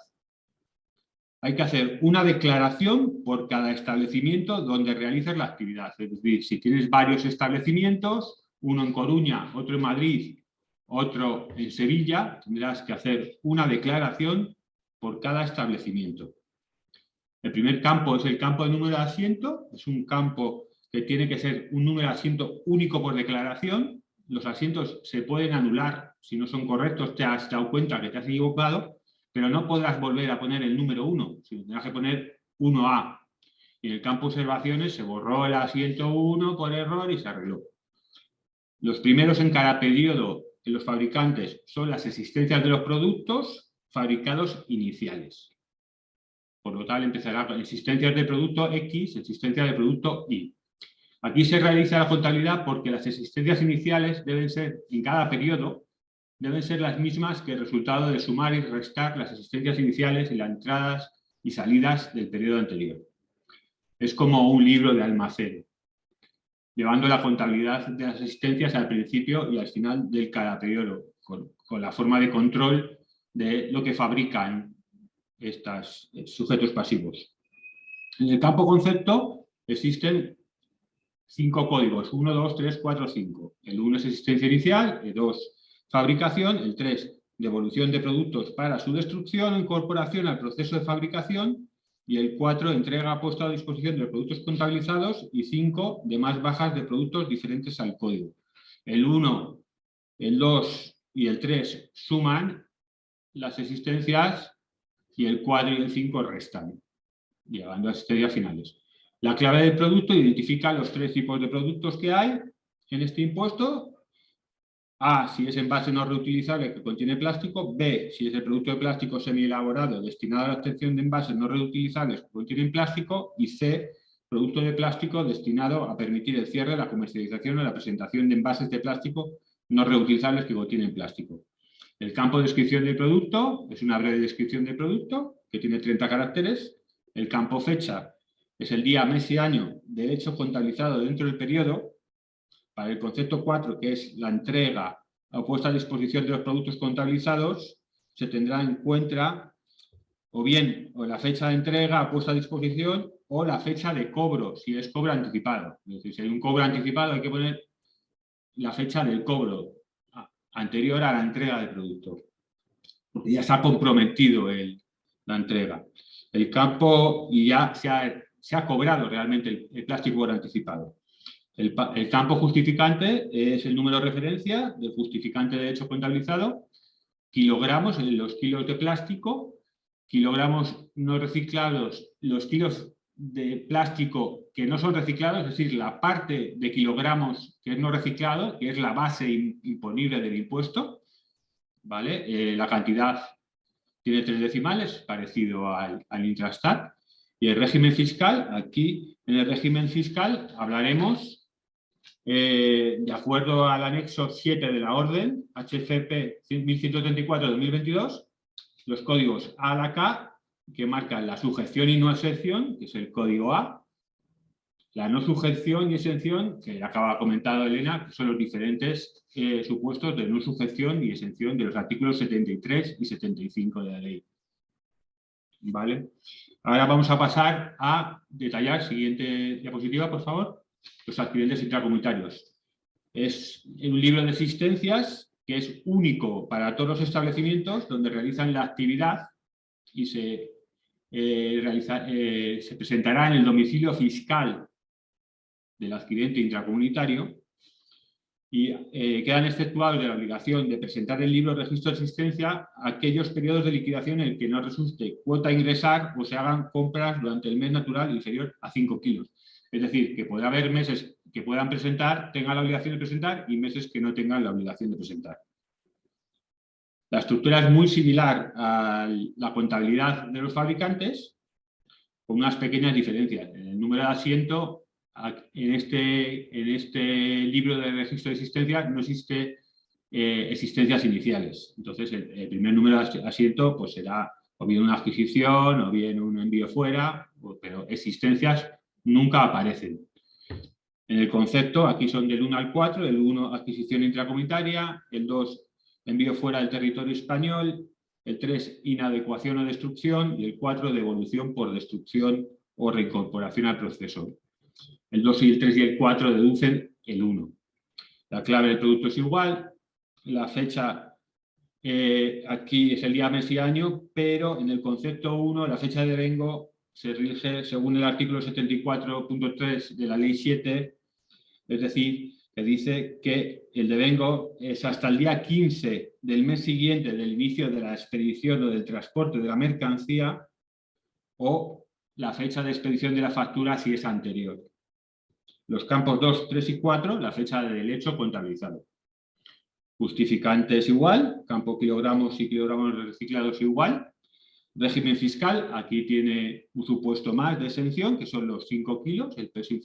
Hay que hacer una declaración por cada establecimiento donde realizas la actividad. Es decir, si tienes varios establecimientos, uno en Coruña, otro en Madrid, otro en Sevilla, tendrás que hacer una declaración por cada establecimiento. El primer campo es el campo de número de asiento, es un campo que tiene que ser un número de asiento único por declaración. Los asientos se pueden anular si no son correctos, te has dado cuenta que te has equivocado, pero no podrás volver a poner el número 1, sino tendrás que poner 1A. Y en el campo observaciones se borró el asiento 1 por error y se arregló. Los primeros en cada periodo de los fabricantes son las existencias de los productos fabricados iniciales. Por lo tal, empezará con existencias de producto X, existencia de producto Y. Aquí se realiza la contabilidad porque las existencias iniciales deben ser, en cada periodo, deben ser las mismas que el resultado de sumar y restar las existencias iniciales y las entradas y salidas del periodo anterior. Es como un libro de almacén, llevando la contabilidad de las existencias al principio y al final de cada periodo, con la forma de control de lo que fabrican estos sujetos pasivos. En el campo concepto existen 5 códigos, 1, 2, 3, 4, 5. El 1 es existencia inicial, el 2 fabricación, el 3 devolución de productos para su destrucción o incorporación al proceso de fabricación y el 4 entrega puesta a disposición de productos contabilizados y 5 de más bajas de productos diferentes al código. El 1, el 2 y el 3 suman las existencias y el 4 y el 5 restan, llegando a existencias finales. La clave del producto identifica los 3 tipos de productos que hay en este impuesto. A, si es envase no reutilizable que contiene plástico. B, si es el producto de plástico semielaborado destinado a la obtención de envases no reutilizables que contienen plástico. Y C, producto de plástico destinado a permitir el cierre, la comercialización o la presentación de envases de plástico no reutilizables que contienen plástico. El campo de descripción del producto es una breve descripción del producto que tiene 30 caracteres. El campo fecha es el día, mes y año del hecho contabilizado dentro del periodo. Para el concepto 4, que es la entrega o puesta a disposición de los productos contabilizados, se tendrá en cuenta o bien la fecha de entrega o puesta a disposición o la fecha de cobro, si es cobro anticipado. Es decir, si hay un cobro anticipado hay que poner la fecha del cobro anterior a la entrega del producto, porque ya se ha comprometido la entrega. El campo y ya se ha cobrado realmente el plástico por anticipado. El campo justificante es el número de referencia del justificante de hecho contabilizado, kilogramos, los kilos de plástico, kilogramos no reciclados, los kilos de plástico que no son reciclados, es decir, la parte de kilogramos que es no reciclado, que es la base imponible del impuesto, ¿vale? La cantidad tiene 3 decimales, parecido al Intrastat. Y el régimen fiscal, aquí en el régimen fiscal hablaremos de acuerdo al anexo 7 de la orden HCP 1134-2022, los códigos A a la K, que marcan la sujeción y no exención, que es el código A, la no sujeción y exención, que acaba comentado Elena, que son los diferentes supuestos de no sujeción y exención de los artículos 73 y 75 de la ley. ¿Vale? Ahora vamos a pasar a detallar, siguiente diapositiva, por favor, los accidentes intracomunitarios. Es un libro de existencias que es único para todos los establecimientos donde realizan la actividad y se presentará en el domicilio fiscal del adquirente intracomunitario y quedan exceptuados de la obligación de presentar el libro de registro de existencia aquellos periodos de liquidación en el que no resulte cuota a ingresar o se hagan compras durante el mes natural inferior a 5 kilos. Es decir, que puede haber meses que puedan presentar, tengan la obligación de presentar y meses que no tengan la obligación de presentar. La estructura es muy similar a la contabilidad de los fabricantes, con unas pequeñas diferencias. En el número de asiento, en este libro de registro de existencia no existe existencias iniciales. Entonces, el primer número de asiento pues, será o bien una adquisición o bien un envío fuera, pero existencias nunca aparecen. En el concepto, aquí son del 1 al 4, el 1 adquisición intracomunitaria, el 2 envío fuera del territorio español, el 3 inadecuación o destrucción y el 4 devolución por destrucción o reincorporación al proceso. El 2 y el 3 y el 4 deducen el 1. La clave del producto es igual, la fecha aquí es el día, mes y año, pero en el concepto 1 la fecha de devengo se rige según el artículo 74.3 de la ley 7, es decir, que dice que el devengo es hasta el día 15 del mes siguiente del inicio de la expedición o del transporte de la mercancía o la fecha de expedición de la factura si es anterior. Los campos 2, 3 y 4, la fecha del hecho contabilizado. Justificante es igual, campo kilogramos y kilogramos reciclados igual. Régimen fiscal, aquí tiene un supuesto más de exención, que son los 5 kilos, el peso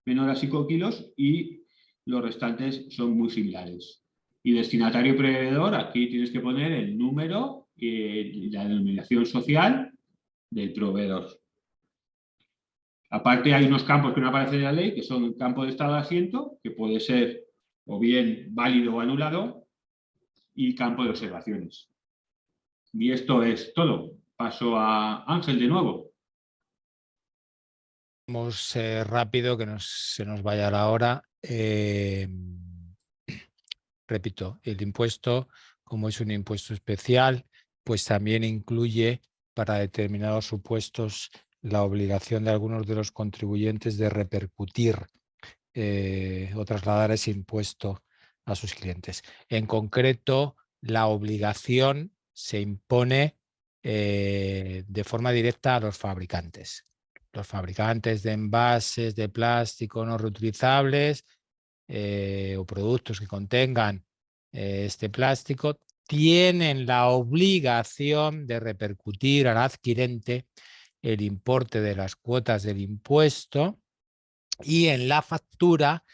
menor a 5 kilos, y los restantes son muy similares. Y destinatario proveedor, aquí tienes que poner el número y la denominación social del proveedor. Aparte hay unos campos que no aparecen en la ley, que son el campo de estado de asiento, que puede ser o bien válido o anulado, y campo de observaciones. Y esto es todo. Paso a Ángel de nuevo. Vamos rápido, que se nos vaya la hora. Repito, el impuesto, como es un impuesto especial, pues también incluye para determinados supuestos la obligación de algunos de los contribuyentes de repercutir o trasladar ese impuesto a sus clientes. En concreto, la obligación se impone de forma directa a los fabricantes. Los fabricantes de envases de plástico no reutilizables o productos que contengan este plástico tienen la obligación de repercutir al adquirente el importe de las cuotas del impuesto y en la factura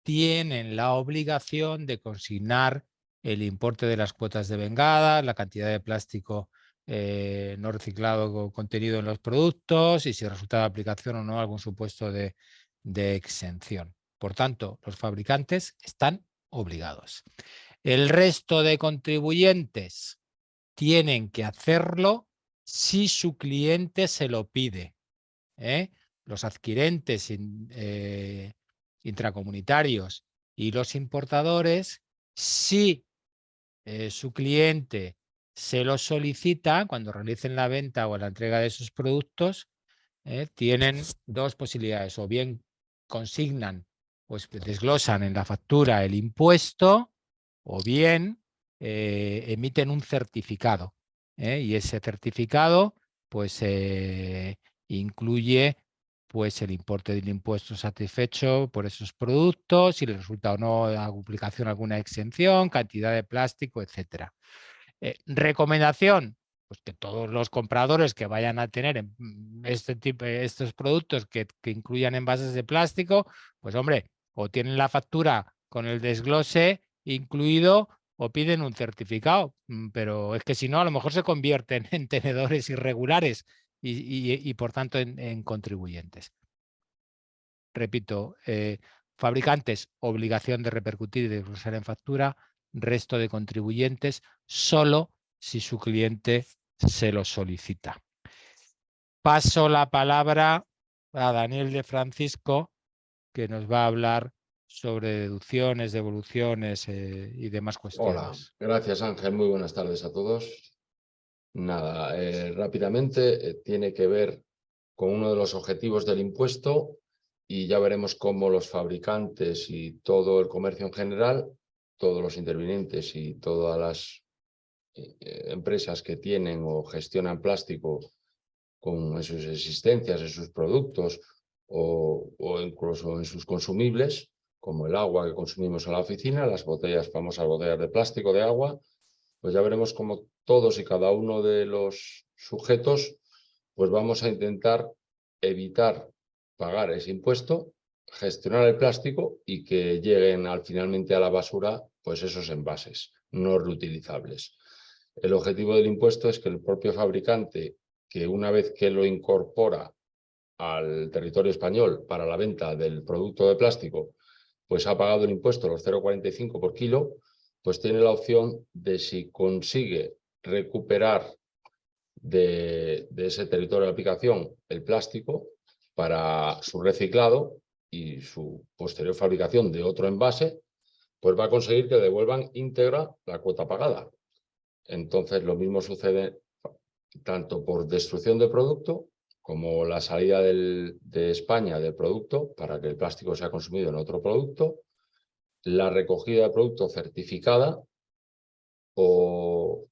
tienen la obligación de consignar el importe de las cuotas de vengada, la cantidad de plástico no reciclado contenido en los productos y si resulta de aplicación o no algún supuesto de exención. Por tanto, los fabricantes están obligados. El resto de contribuyentes tienen que hacerlo si su cliente se lo pide. Los adquirentes intracomunitarios y los importadores, si su cliente se lo solicita cuando realicen la venta o la entrega de sus productos, tienen dos posibilidades: o bien consignan, pues desglosan en la factura el impuesto, o bien emiten un certificado, y ese certificado pues incluye pues el importe del impuesto satisfecho por esos productos, si les resulta o no aplicación alguna exención, cantidad de plástico, etcétera. Recomendación: pues que todos los compradores que vayan a tener estos productos que incluyan envases de plástico, pues hombre, o tienen la factura con el desglose incluido o piden un certificado, pero es que si no a lo mejor se convierten en tenedores irregulares y por tanto en contribuyentes. Repito, fabricantes, obligación de repercutir y desglosar en factura; resto de contribuyentes, solo si su cliente se lo solicita. Paso la palabra a Daniel de Francisco, que nos va a hablar sobre deducciones, devoluciones y demás cuestiones. Hola, gracias Ángel, muy buenas tardes a todos. Nada, rápidamente tiene que ver con uno de los objetivos del impuesto y ya veremos cómo los fabricantes y todo el comercio en general, todos los intervinientes y todas las empresas que tienen o gestionan plástico en sus existencias, en sus productos o incluso en sus consumibles, como el agua que consumimos en la oficina, las famosas botellas de plástico de agua, pues ya veremos cómo todos y cada uno de los sujetos pues vamos a intentar evitar pagar ese impuesto, gestionar el plástico y que lleguen finalmente a la basura pues esos envases no reutilizables. El objetivo del impuesto es que el propio fabricante, que una vez que lo incorpora al territorio español para la venta del producto de plástico, pues ha pagado el impuesto, los 0,45 por kilo, pues tiene la opción de, si consigue recuperar de ese territorio de aplicación el plástico para su reciclado y su posterior fabricación de otro envase, pues va a conseguir que devuelvan íntegra la cuota pagada. Entonces lo mismo sucede tanto por destrucción de producto como la salida de España del producto para que el plástico sea consumido en otro producto, la recogida de producto certificada, o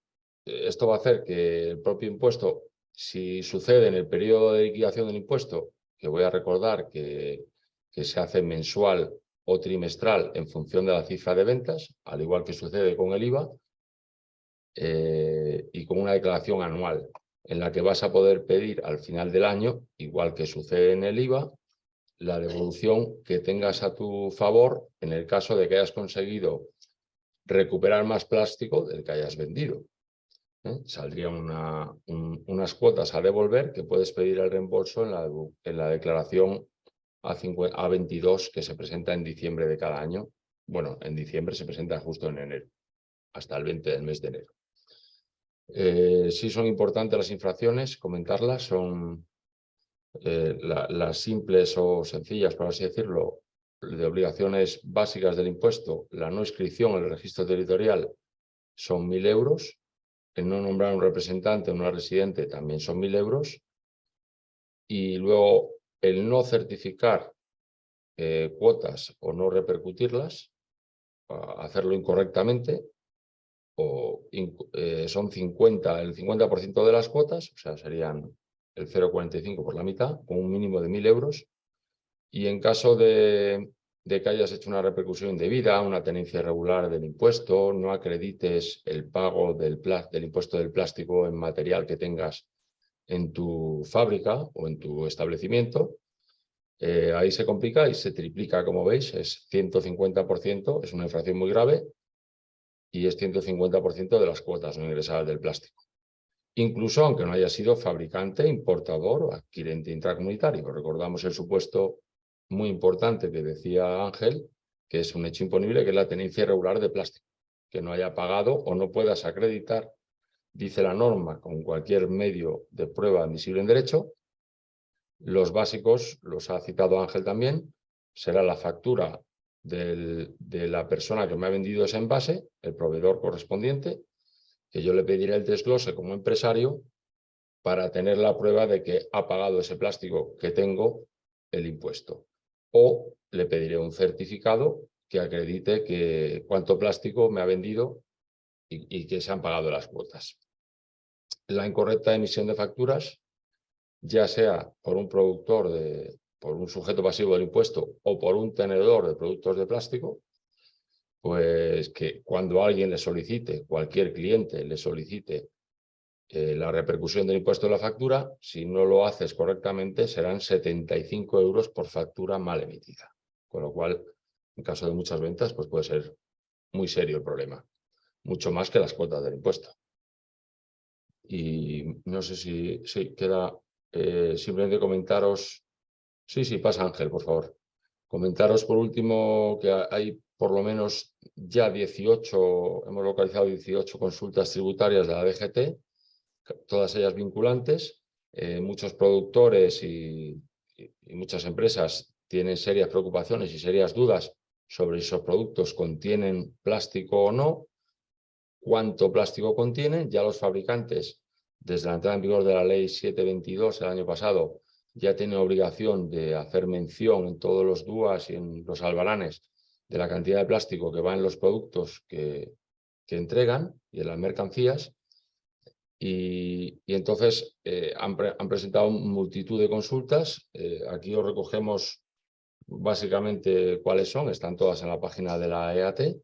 esto va a hacer que el propio impuesto, si sucede en el periodo de liquidación del impuesto, que voy a recordar que se hace mensual o trimestral en función de la cifra de ventas, al igual que sucede con el IVA, y con una declaración anual en la que vas a poder pedir al final del año, igual que sucede en el IVA, la devolución que tengas a tu favor en el caso de que hayas conseguido recuperar más plástico del que hayas vendido. Saldrían unas cuotas a devolver que puedes pedir el reembolso en la declaración A22 que se presenta en diciembre de cada año. Bueno, en diciembre se presenta justo en enero, hasta el 20 del mes de enero. Sí son importantes las infracciones, comentarlas, son las simples o sencillas, por así decirlo, de obligaciones básicas del impuesto. La no inscripción en el registro territorial son 1.000 euros, el no nombrar un representante o una residente también son 1.000 euros, y luego el no certificar cuotas o no repercutirlas, hacerlo incorrectamente, son 50, el 50% de las cuotas, o sea, serían el 0,45 por la mitad, con un mínimo de 1.000 euros. Y en caso de que hayas hecho una repercusión indebida, una tenencia irregular del impuesto, no acredites el pago del impuesto del plástico en material que tengas en tu fábrica o en tu establecimiento, ahí se complica y se triplica, como veis, es 150%, es una infracción muy grave y es 150% de las cuotas no ingresadas del plástico. Incluso aunque no haya sido fabricante, importador o adquirente intracomunitario. Recordamos el supuesto muy importante que decía Ángel, que es un hecho imponible, que es la tenencia irregular de plástico, que no haya pagado o no puedas acreditar, dice la norma, con cualquier medio de prueba admisible en derecho. Los básicos, los ha citado Ángel también, será la factura de la persona que me ha vendido ese envase, el proveedor correspondiente, que yo le pediré el desglose como empresario para tener la prueba de que ha pagado ese plástico que tengo el impuesto. O le pediré un certificado que acredite que cuánto plástico me ha vendido y que se han pagado las cuotas. La incorrecta emisión de facturas, ya sea por un productor, por un sujeto pasivo del impuesto o por un tenedor de productos de plástico, pues que cuando alguien le solicite, cualquier cliente le solicite la repercusión del impuesto de la factura, si no lo haces correctamente, serán 75 euros por factura mal emitida. Con lo cual, en caso de muchas ventas, pues puede ser muy serio el problema. Mucho más que las cuotas del impuesto. Y no sé si queda simplemente comentaros. Sí, pasa Ángel, por favor. Comentaros por último que hay por lo menos ya 18, hemos localizado 18 consultas tributarias de la DGT, todas ellas vinculantes. Muchos productores y muchas empresas tienen serias preocupaciones y serias dudas sobre si esos productos contienen plástico o no, cuánto plástico contienen. Ya los fabricantes, desde la entrada en vigor de la ley 722 el año pasado, ya tienen obligación de hacer mención en todos los DUAs y en los albaranes de la cantidad de plástico que va en los productos que entregan y en las mercancías. Y entonces han presentado multitud de consultas. Aquí os recogemos básicamente cuáles son, están todas en la página de la EAT.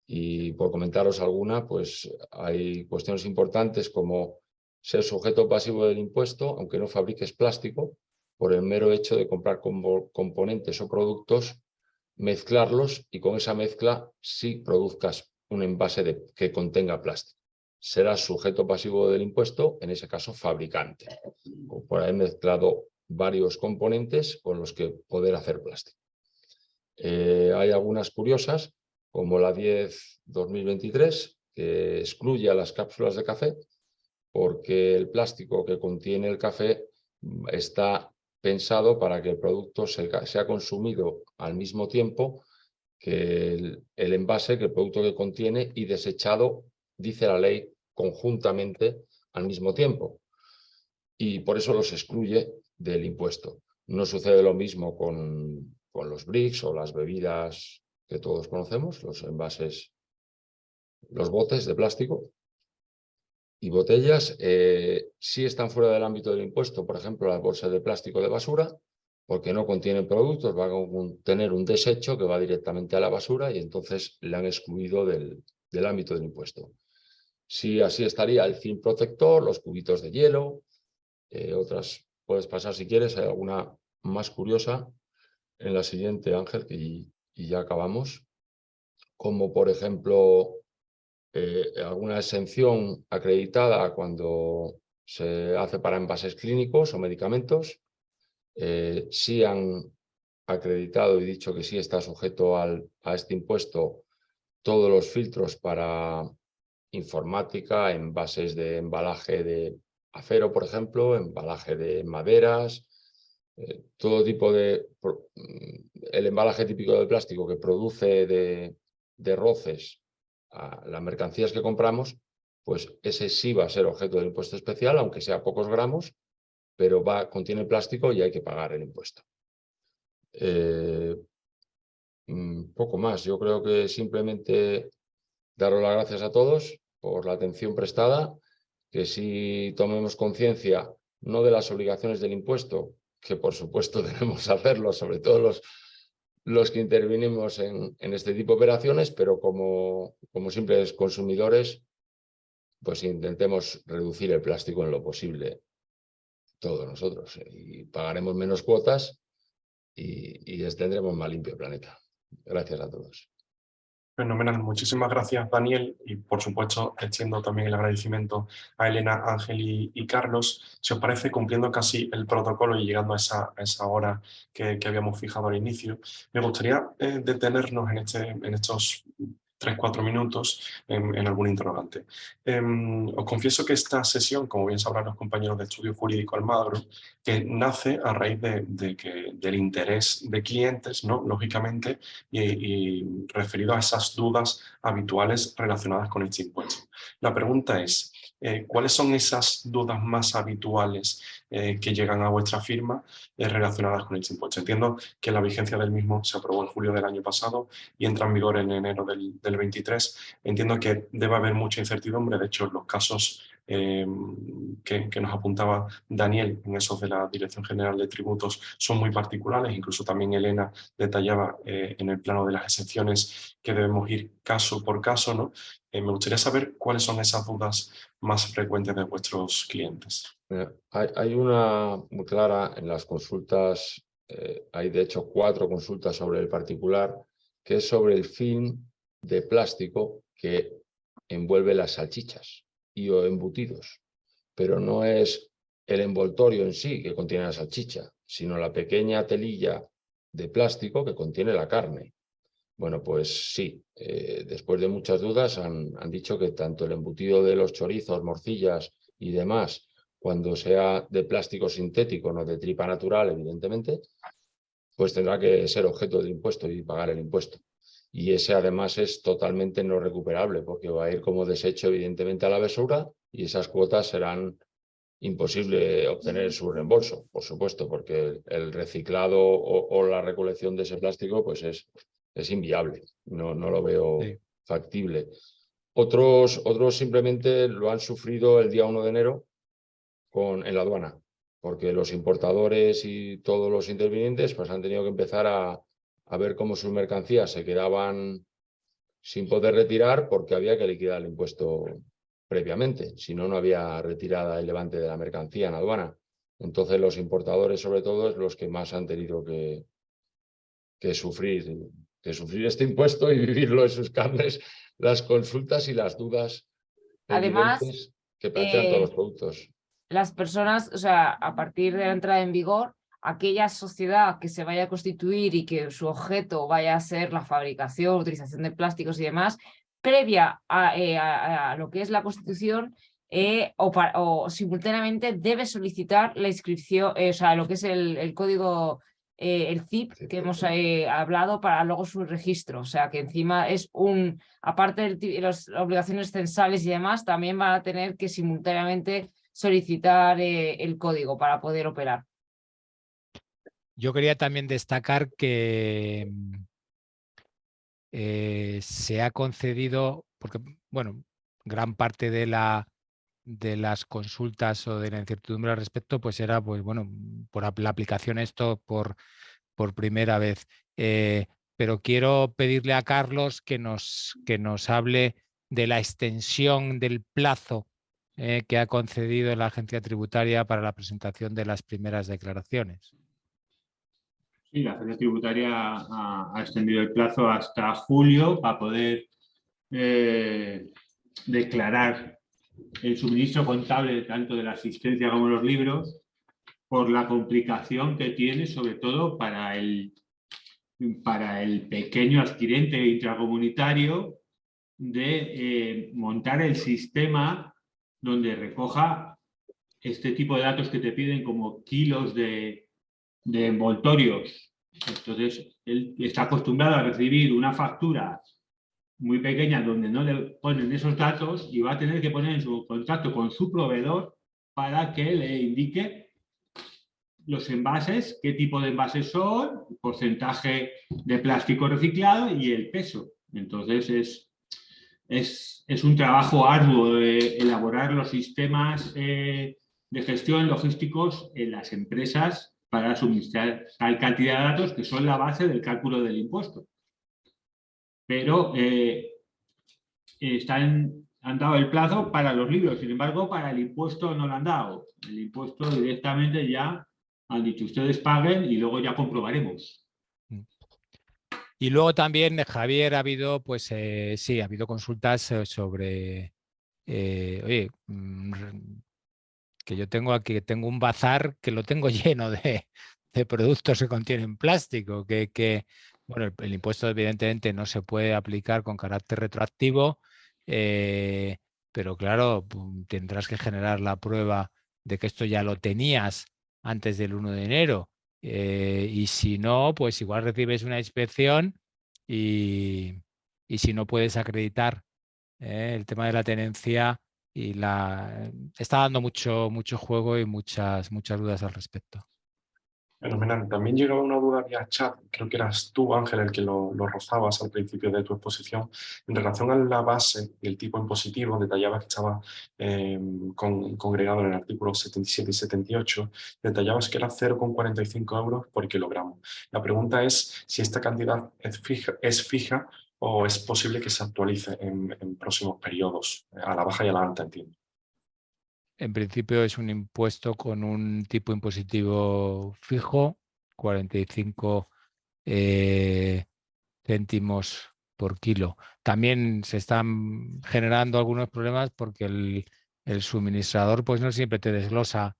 Y por comentaros alguna, pues hay cuestiones importantes como ser sujeto pasivo del impuesto, aunque no fabriques plástico, por el mero hecho de comprar componentes o productos, mezclarlos y con esa mezcla sí produzcas un envase que contenga plástico. Serás sujeto pasivo del impuesto, en ese caso fabricante, o por haber mezclado varios componentes con los que poder hacer plástico. Hay algunas curiosas, como la 10/2023, que excluye a las cápsulas de café, porque el plástico que contiene el café está pensado para que el producto sea consumido al mismo tiempo que el envase, que el producto que contiene, y desechado, dice la ley, conjuntamente al mismo tiempo. Y por eso los excluye del impuesto. No sucede lo mismo con los bricks o las bebidas que todos conocemos, los envases, los botes de plástico y botellas. Sí están fuera del ámbito del impuesto, por ejemplo, las bolsas de plástico de basura, porque no contienen productos, van a tener un desecho que va directamente a la basura y entonces le han excluido del ámbito del impuesto. Sí, así estaría el film protector, los cubitos de hielo, otras puedes pasar si quieres, hay alguna más curiosa en la siguiente, Ángel, y ya acabamos, como por ejemplo alguna exención acreditada cuando se hace para envases clínicos o medicamentos. Sí han acreditado y dicho que sí está sujeto a este impuesto todos los filtros para informática, envases de embalaje de acero, por ejemplo, embalaje de maderas, todo tipo de... El embalaje típico de plástico que produce de roces a las mercancías que compramos, pues ese sí va a ser objeto del impuesto especial, aunque sea pocos gramos, pero contiene plástico y hay que pagar el impuesto. Poco más, yo creo que simplemente daros las gracias a todos por la atención prestada, que sí tomemos conciencia no de las obligaciones del impuesto, que por supuesto debemos hacerlo, sobre todo los que intervinimos en este tipo de operaciones, pero como simples consumidores, pues intentemos reducir el plástico en lo posible, todos nosotros, y pagaremos menos cuotas y tendremos más limpio el planeta. Gracias a todos. Fenomenal, muchísimas gracias Daniel y por supuesto extiendo también el agradecimiento a Elena, Ángel y Carlos. Si os parece, cumpliendo casi el protocolo y llegando a esa hora que habíamos fijado al inicio, me gustaría detenernos en estos 3-4 minutos en algún interrogante. Os confieso que esta sesión, como bien sabrán los compañeros de Estudio Jurídico Almagro, que nace a raíz del interés de clientes, ¿no? Lógicamente, y referido a esas dudas habituales relacionadas con este impuesto. La pregunta es, ¿cuáles son esas dudas más habituales que llegan a vuestra firma relacionadas con este impuesto? Entiendo que la vigencia del mismo se aprobó en julio del año pasado y entra en vigor en enero del 23. Entiendo que debe haber mucha incertidumbre. De hecho, los casos que nos apuntaba Daniel en esos de la Dirección General de Tributos son muy particulares. Incluso también Elena detallaba en el plano de las excepciones que debemos ir caso por caso, ¿no? Me gustaría saber cuáles son esas dudas más frecuentes de vuestros clientes. Hay una muy clara en las consultas, hay de hecho 4 consultas sobre el particular, que es sobre el film de plástico que envuelve las salchichas o embutidos, pero no es el envoltorio en sí que contiene la salchicha, sino la pequeña telilla de plástico que contiene la carne. Bueno, pues sí, después de muchas dudas han dicho que tanto el embutido de los chorizos, morcillas y demás, cuando sea de plástico sintético, no de tripa natural, evidentemente, pues tendrá que ser objeto del impuesto y pagar el impuesto. Y ese además es totalmente no recuperable porque va a ir como desecho evidentemente a la basura y esas cuotas serán imposible obtener su reembolso, por supuesto, porque el reciclado o la recolección de ese plástico pues es inviable, no lo veo factible. Otros simplemente lo han sufrido el día 1 de enero en la aduana, porque los importadores y todos los intervinientes pues han tenido que empezar a ver cómo sus mercancías se quedaban sin poder retirar porque había que liquidar el impuesto previamente, si no, no había retirada y levante de la mercancía en aduana. Entonces los importadores sobre todo es los que más han tenido que sufrir este impuesto y vivirlo en sus carnes, las consultas y las dudas Además, que plantean todos los productos. Las personas, o sea, a partir de la entrada en vigor, aquella sociedad que se vaya a constituir y que su objeto vaya a ser la fabricación, utilización de plásticos y demás, previa a lo que es la constitución o simultáneamente debe solicitar la inscripción, o sea, lo que es el código, el CIP que hemos hablado para luego su registro. O sea, que encima es aparte de las obligaciones censales y demás, también van a tener que simultáneamente solicitar el código para poder operar. Yo quería también destacar que se ha concedido, porque bueno, gran parte de las consultas o de la incertidumbre al respecto, pues era, pues bueno, por la aplicación esto por primera vez. Pero quiero pedirle a Carlos que nos hable de la extensión del plazo que ha concedido la Agencia Tributaria para la presentación de las primeras declaraciones. Sí, la Agencia Tributaria ha extendido el plazo hasta julio para poder declarar el suministro contable tanto de la asistencia como de los libros por la complicación que tiene, sobre todo para el pequeño adquirente intracomunitario, de montar el sistema donde recoja este tipo de datos que te piden como kilos de envoltorios. Entonces, él está acostumbrado a recibir una factura muy pequeña donde no le ponen esos datos y va a tener que poner en su contacto con su proveedor para que le indique los envases, qué tipo de envases son, porcentaje de plástico reciclado y el peso. Entonces es un trabajo arduo elaborar los sistemas de gestión logísticos en las empresas para suministrar tal cantidad de datos que son la base del cálculo del impuesto. Pero han dado el plazo para los libros, sin embargo, para el impuesto no lo han dado. El impuesto directamente ya han dicho, ustedes paguen y luego ya comprobaremos. Y luego también, Javier, ha habido, pues sí, ha habido consultas sobre, oye, que yo tengo aquí, tengo un bazar que lo tengo lleno de productos que contienen plástico, bueno, el impuesto evidentemente no se puede aplicar con carácter retroactivo, pero claro, tendrás que generar la prueba de que esto ya lo tenías antes del 1 de enero. Y si no, pues igual recibes una inspección y si no puedes acreditar el tema de la tenencia está dando mucho juego y muchas dudas al respecto. Fenomenal. También llegaba una duda vía chat, creo que eras tú, Ángel, el que lo rozabas al principio de tu exposición, en relación a la base y el tipo impositivo, detallabas que estaba congregado en el artículo 77 y 78, detallabas que era 0,45 euros por kilogramo. La pregunta es si esta cantidad es fija o es posible que se actualice en próximos periodos, a la baja y a la alta, entiendo. En principio es un impuesto con un tipo impositivo fijo, 45 céntimos por kilo. También se están generando algunos problemas porque el suministrador pues no siempre te desglosa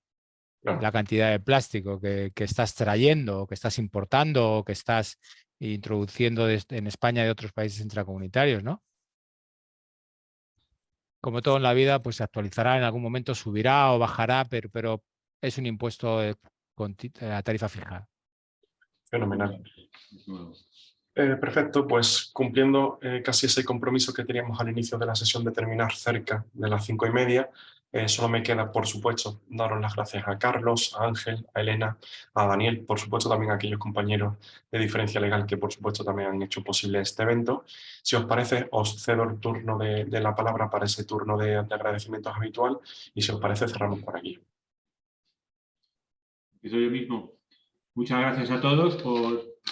la cantidad de plástico que estás trayendo, o que estás importando, o que estás introduciendo en España de otros países intracomunitarios, ¿no? Como todo en la vida, pues se actualizará en algún momento, subirá o bajará, pero es un impuesto a tarifa fija. Fenomenal. Perfecto, pues cumpliendo casi ese compromiso que teníamos al inicio de la sesión de terminar cerca de las 5:30, solo me queda, por supuesto, daros las gracias a Carlos, a Ángel, a Elena, a Daniel, por supuesto también a aquellos compañeros de Diferencia Legal que por supuesto también han hecho posible este evento. Si os parece, os cedo el turno de la palabra para ese turno de agradecimientos habitual y si os parece cerramos por aquí. Eso yo mismo. Muchas gracias a todos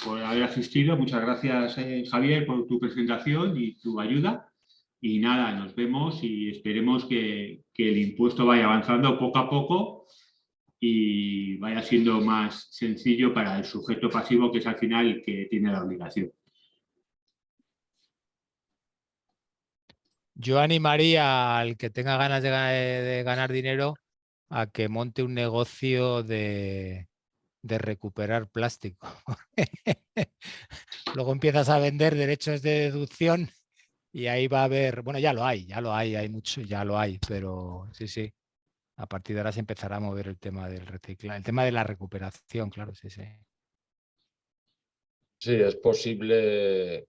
por haber asistido. Muchas gracias, Javier, por tu presentación y tu ayuda. Y nada, nos vemos y esperemos que el impuesto vaya avanzando poco a poco y vaya siendo más sencillo para el sujeto pasivo, que es al final el que tiene la obligación. Yo animaría al que tenga ganas de ganar dinero a que monte un negocio de recuperar plástico. Luego empiezas a vender derechos de deducción y ahí va a haber, bueno, ya lo hay mucho, ya lo hay, pero sí. A partir de ahora se empezará a mover el tema del reciclaje, el tema de la recuperación, claro, sí. Sí, es posible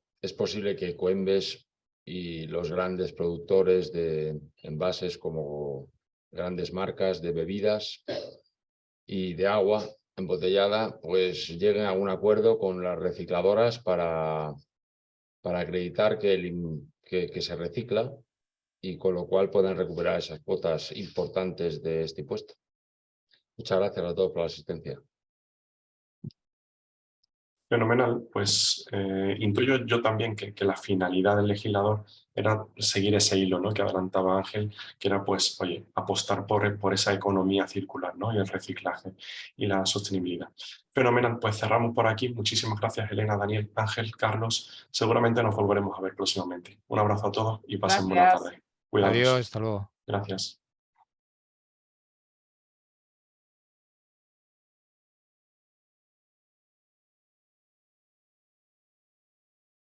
que Coembes y los grandes productores de envases como grandes marcas de bebidas y de agua embotellada, pues lleguen a un acuerdo con las recicladoras para acreditar que se recicla y con lo cual puedan recuperar esas cuotas importantes de este impuesto. Muchas gracias a todos por la asistencia. Fenomenal, pues intuyo yo también que la finalidad del legislador era seguir ese hilo, ¿no?, que adelantaba Ángel, que era pues, oye, apostar por esa economía circular, ¿no?, y el reciclaje y la sostenibilidad. Fenomenal, pues cerramos por aquí. Muchísimas gracias, Elena, Daniel, Ángel, Carlos. Seguramente nos volveremos a ver próximamente. Un abrazo a todos y pasen buena tarde. Cuidados. Adiós, hasta luego. Gracias.